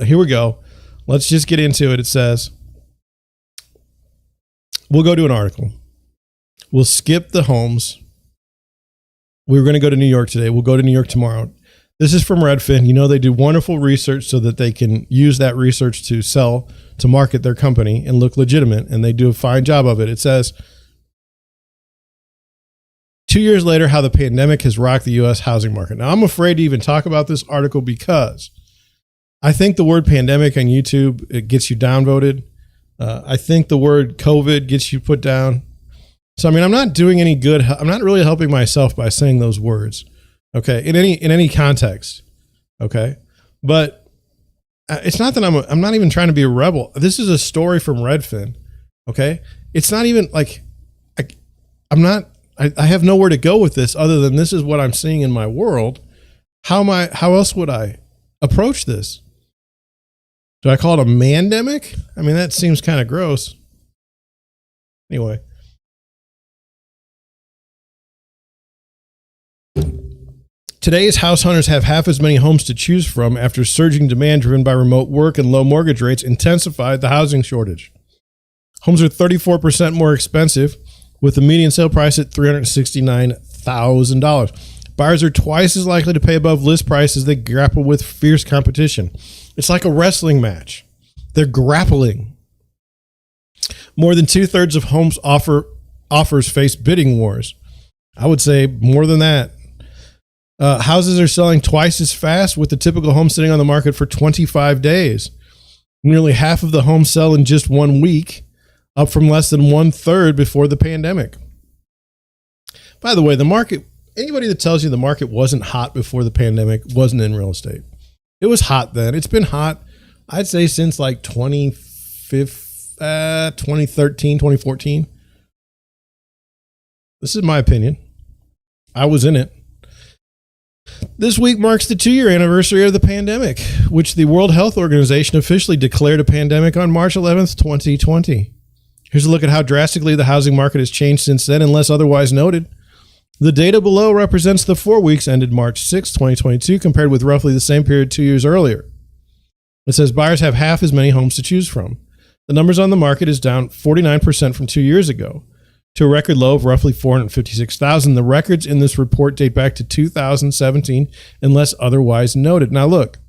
here we go. Let's just get into it. It says, we'll go to an article. We'll skip the homes. We were going to go to New York today. We'll go to New York tomorrow. This is from Redfin. You know, they do wonderful research so that they can use that research to market their company and look legitimate. And they do a fine job of it. It says, 2 years later, how the pandemic has rocked the U.S. housing market. Now, I'm afraid to even talk about this article because I think the word pandemic on YouTube, it gets you downvoted. I think the word COVID gets you put down. So, I mean, I'm not doing any good. I'm not really helping myself by saying those words. Okay. In any context. Okay. But it's not that I'm not even trying to be a rebel. This is a story from Redfin. Okay. It's not even like, I have nowhere to go with this other than this is what I'm seeing in my world. How else would I approach this? Do I call it a mandemic? I mean, that seems kind of gross. Anyway. Today's house hunters have half as many homes to choose from after surging demand driven by remote work and low mortgage rates intensified the housing shortage. Homes are 34% more expensive, with the median sale price at $369,000. Buyers are twice as likely to pay above list price as they grapple with fierce competition. It's like a wrestling match. They're grappling. More than 2/3 of homes offers face bidding wars. I would say more than that. Houses are selling twice as fast, with the typical home sitting on the market for 25 days. Nearly half of the homes sell in just 1 week, up from less than 1/3 before the pandemic. By the way, the market, anybody that tells you the market wasn't hot before the pandemic wasn't in real estate. It was hot then. It's been hot, I'd say, since like 2013, 2014. This is my opinion. I was in it. This week marks the 2-year anniversary of the pandemic, which the World Health Organization officially declared a pandemic on March 11th, 2020. Here's a look at how drastically the housing market has changed since then, unless otherwise noted. The data below represents the 4 weeks ended March 6, 2022, compared with roughly the same period 2 years earlier. It says buyers have half as many homes to choose from. The numbers on the market is down 49% from 2 years ago. to a record low of roughly 456,000. The records in this report date back to 2017, unless otherwise noted. Now, look,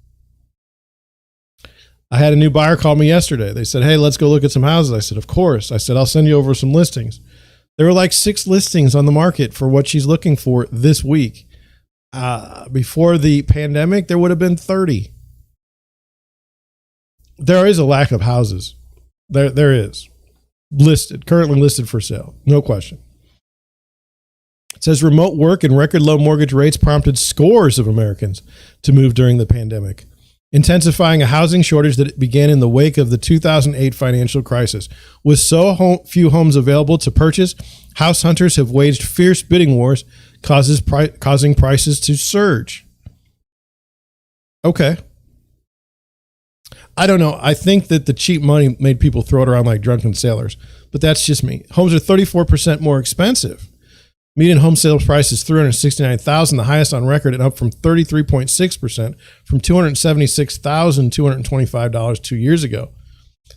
I had a new buyer call me yesterday. They said, hey, let's go look at some houses. I said, of course. I said, I'll send you over some listings. There were like 6 listings on the market for what she's looking for this week. Before the pandemic, there would have been 30. There is a lack of houses. There is. Currently listed for sale. No question. It says remote work and record low mortgage rates prompted scores of Americans to move during the pandemic, intensifying a housing shortage that began in the wake of the 2008 financial crisis. With so few homes available to purchase, house hunters have waged fierce bidding wars, causing prices to surge. Okay. I don't know. I think that the cheap money made people throw it around like drunken sailors, but that's just me. Homes are 34% more expensive. Median home sales price is $369,000, the highest on record, and up from 33.6% from $276,225 2 years ago.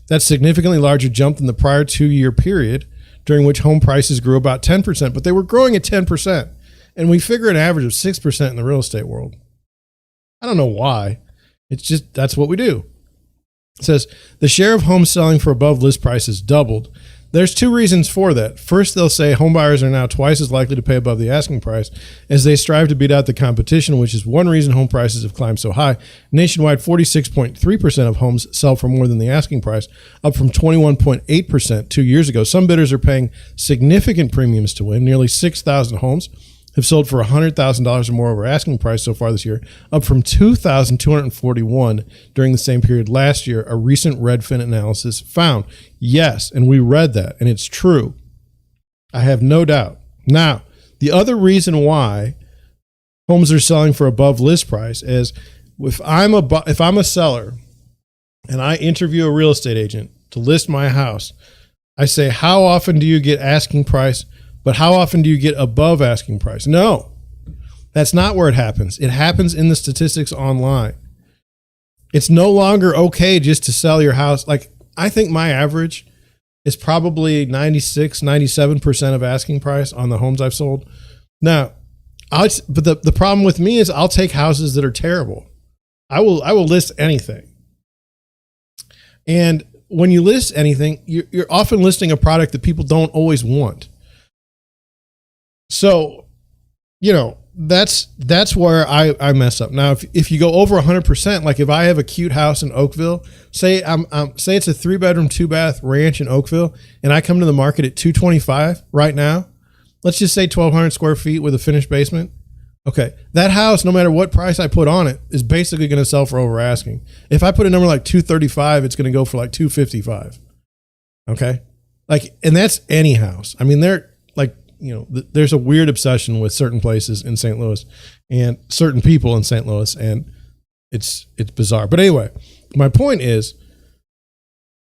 That's a significantly larger jump than the prior 2-year period, during which home prices grew about 10%, but they were growing at 10%. And we figure an average of 6% in the real estate world. I don't know why. It's just, that's what we do. It says the share of homes selling for above list prices doubled. There's 2 reasons for that. First, they'll say home buyers are now twice as likely to pay above the asking price as they strive to beat out the competition, which is one reason home prices have climbed so high. Nationwide, 46.3% of homes sell for more than the asking price, up from 21.8% 2 years ago. Some bidders are paying significant premiums to win. Nearly 6,000 homes have sold for $100,000 or more over asking price so far this year, up from 2,241 during the same period last year, a recent Redfin analysis found. Yes, and we read that, and it's true. I have no doubt. Now, the other reason why homes are selling for above list price is if I'm a seller and I interview a real estate agent to list my house, I say, how often do you get asking price? But how often do you get above asking price? No, that's not where it happens. It happens in the statistics online. It's no longer okay just to sell your house. Like, I think my average is probably 96, 97% of asking price on the homes I've sold. Now, but the problem with me is I'll take houses that are terrible. I will list anything. And when you list anything, you're often listing a product that people don't always want. So, you know, that's where I mess up. Now, if you go over 100%, like if I have a cute house in Oakville, say say it's a 3-bedroom, 2-bath ranch in Oakville, and I come to the market at $225 right now, let's just say 1,200 square feet with a finished basement. Okay, that house, no matter what price I put on it, is basically going to sell for over asking. If I put a number like 235, it's going to go for like 255. Okay, like, and that's any house. I mean, they're like, you know, there's a weird obsession with certain places in St. Louis and certain people in St. Louis, and it's bizarre. But anyway, my point is,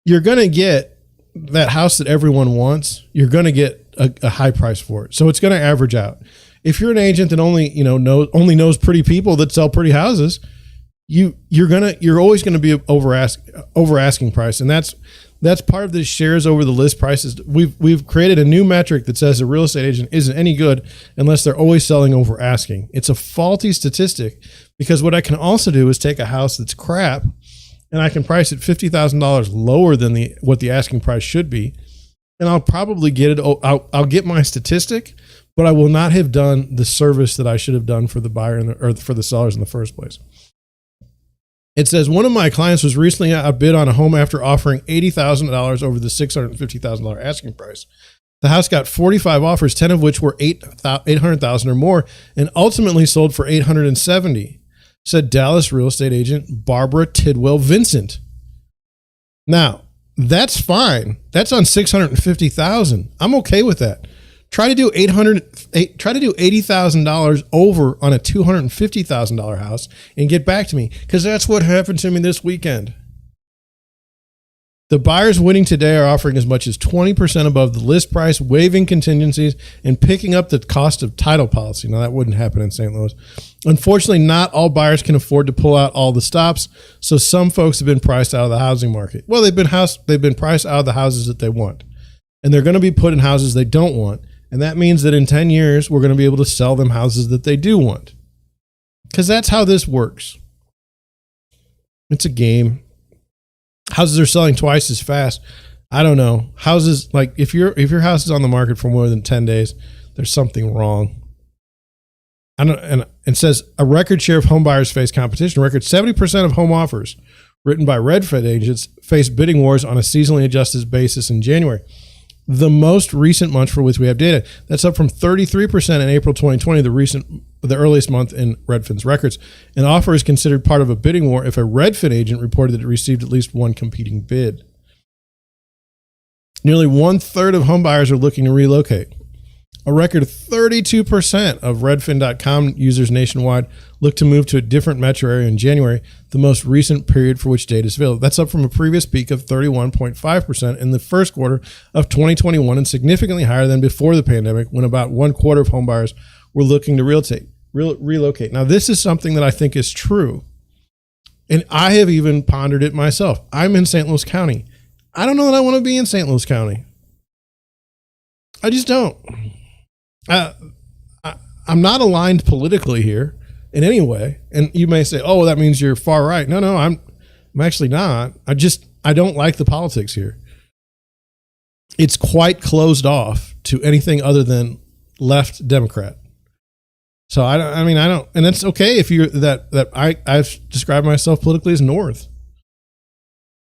you're going to get that house that everyone wants. You're going to get a high price for it. So it's going to average out. If you're an agent that only knows pretty people that sell pretty houses, you're always going to be over asking price. And that's part of this shares over the list prices. We've created a new metric that says a real estate agent isn't any good unless they're always selling over asking. It's a faulty statistic, because what I can also do is take a house that's crap and I can price it $50,000 lower than what the asking price should be, and I'll probably get it. I'll get my statistic, but I will not have done the service that I should have done for the buyer or for the sellers in the first place. It says one of my clients was recently outbid on a home after offering $80,000 over the $650,000 asking price. The house got 45 offers, 10 of which were $800,000 or more, and ultimately sold for $870,000, said Dallas real estate agent Barbara Tidwell Vincent. Now, that's fine. That's on $650,000. I'm okay with that. Try to do $80,000 over on a $250,000 house and get back to me, because that's what happened to me this weekend. The buyers winning today are offering as much as 20% above the list price, waiving contingencies, and picking up the cost of title policy. Now, that wouldn't happen in St. Louis. Unfortunately, not all buyers can afford to pull out all the stops, so some folks have been priced out of the housing market. Well, they've been priced out of the houses that they want. and they're going to be put in houses they don't want. And that means that in 10 years, we're going to be able to sell them houses that they do want. Because that's how this works. It's a game. Houses are selling twice as fast. I don't know. Houses, like if your house is on the market for more than 10 days, there's something wrong. And it says a record share of home buyers face competition. A record 70% of home offers written by Redfin agents face bidding wars on a seasonally adjusted basis in January, the most recent month for which we have data. That's up from 33% in April 2020, the earliest month in Redfin's records. An offer is considered part of a bidding war if a Redfin agent reported that it received at least one competing bid. Nearly 1/3 of home buyers are looking to relocate. A record 32% of Redfin.com users nationwide look to move to a different metro area in January, the most recent period for which data is available. That's up from a previous peak of 31.5% in the first quarter of 2021 and significantly higher than before the pandemic, when about 1/4 of home buyers were looking to relocate. Now, this is something that I think is true, and I have even pondered it myself. I'm in St. Louis County. I don't know that I want to be in St. Louis County. I just don't. I'm not aligned politically here in any way. And you may say, oh, that means you're far right. No, I'm actually not. I don't like the politics here. It's quite closed off to anything other than left Democrat. So I don't, and that's okay if you're I've described myself politically as north.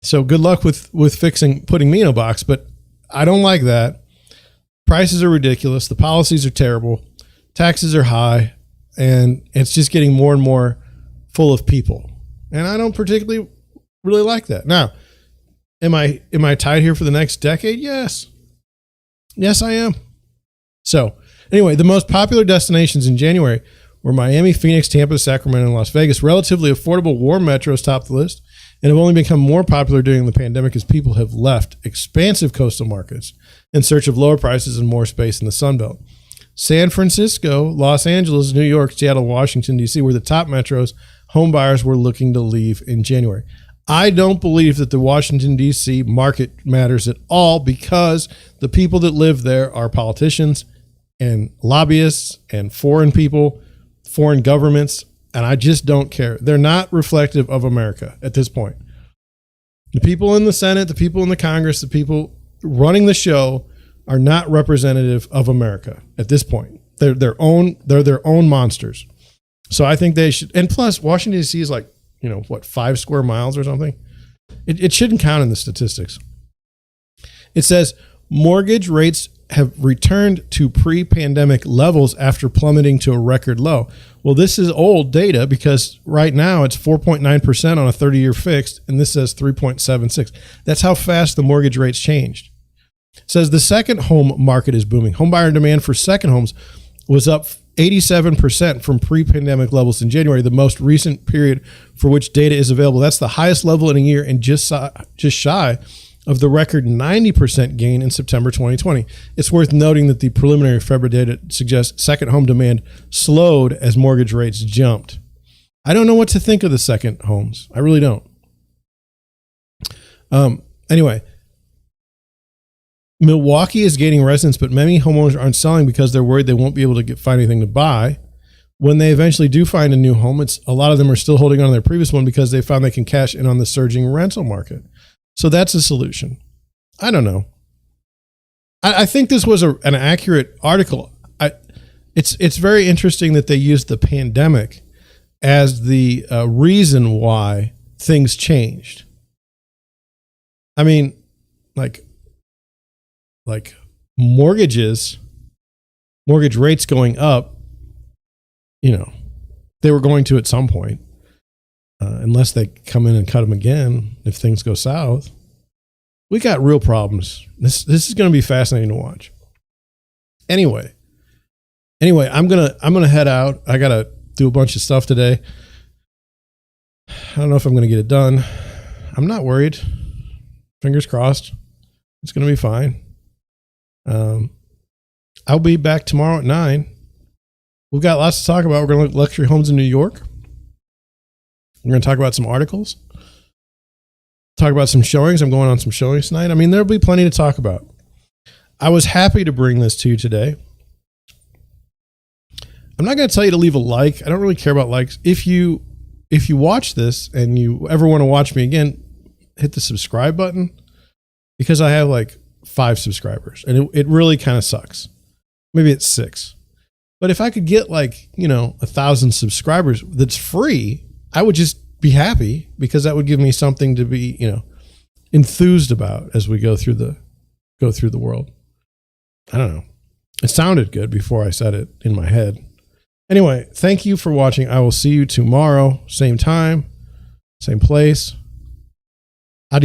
So good luck with putting me in a box, but I don't like that. Prices are ridiculous. The policies are terrible. Taxes are high, and it's just getting more and more full of people. And I don't particularly really like that. Now, am I tied here for the next decade? Yes. Yes, I am. So anyway, the most popular destinations in January were Miami, Phoenix, Tampa, Sacramento, and Las Vegas. Relatively affordable, warm metros topped the list and have only become more popular during the pandemic as people have left expansive coastal markets in search of lower prices and more space in the Sun Belt. San Francisco, Los Angeles, New York, Seattle, Washington, D.C. were the top metros home buyers were looking to leave in January. I don't believe that the Washington, D.C. market matters at all, because the people that live there are politicians and lobbyists and foreign people, foreign governments, and I just don't care. They're not reflective of America at this point. The people in the Senate, the people in the Congress, the people running the show are not representative of America at this point. They're their own monsters. So I think they should. And plus, Washington, D.C. is like, 5 square miles or something. It shouldn't count in the statistics. It says mortgage rates have returned to pre-pandemic levels after plummeting to a record low. Well, this is old data, because right now it's 4.9% on a 30-year fixed, and this says 3.76. That's how fast the mortgage rates changed. It says the second home market is booming. Home buyer demand for second homes was up 87% from pre-pandemic levels in January, the most recent period for which data is available. That's the highest level in a year, and just shy of the record 90% gain in September 2020. It's worth noting that the preliminary February data suggests second home demand slowed as mortgage rates jumped. I don't know what to think of the second homes. I really don't. Anyway, Milwaukee is gaining residents, but many homeowners aren't selling because they're worried they won't be able to find anything to buy. When they eventually do find a new home, a lot of them are still holding on to their previous one because they found they can cash in on the surging rental market. So that's a solution. I don't know. I think this was an accurate article. It's very interesting that they used the pandemic as the reason why things changed. I mean, like mortgage rates going up, they were going to at some point. Unless they come in and cut them again, if things go south, we got real problems. This is going to be fascinating to watch. Anyway, I'm gonna head out. I gotta do a bunch of stuff today. I don't know if I'm gonna get it done. I'm not worried. Fingers crossed. It's gonna be fine. I'll be back tomorrow at 9. We've got lots to talk about. We're gonna look at luxury homes in New York. We're going to talk about some articles, talk about some showings. I'm going on some showings tonight. I mean, there'll be plenty to talk about. I was happy to bring this to you today. I'm not going to tell you to leave a like. I don't really care about likes. If you watch this and you ever want to watch me again, hit the subscribe button, because I have like 5 subscribers and it really kind of sucks. Maybe it's 6. But if I could get like, 1,000 subscribers that's free, I would just be happy, because that would give me something to be, enthused about as we go through the world. I don't know. It sounded good before I said it in my head. Anyway, thank you for watching. I will see you tomorrow, same time, same place.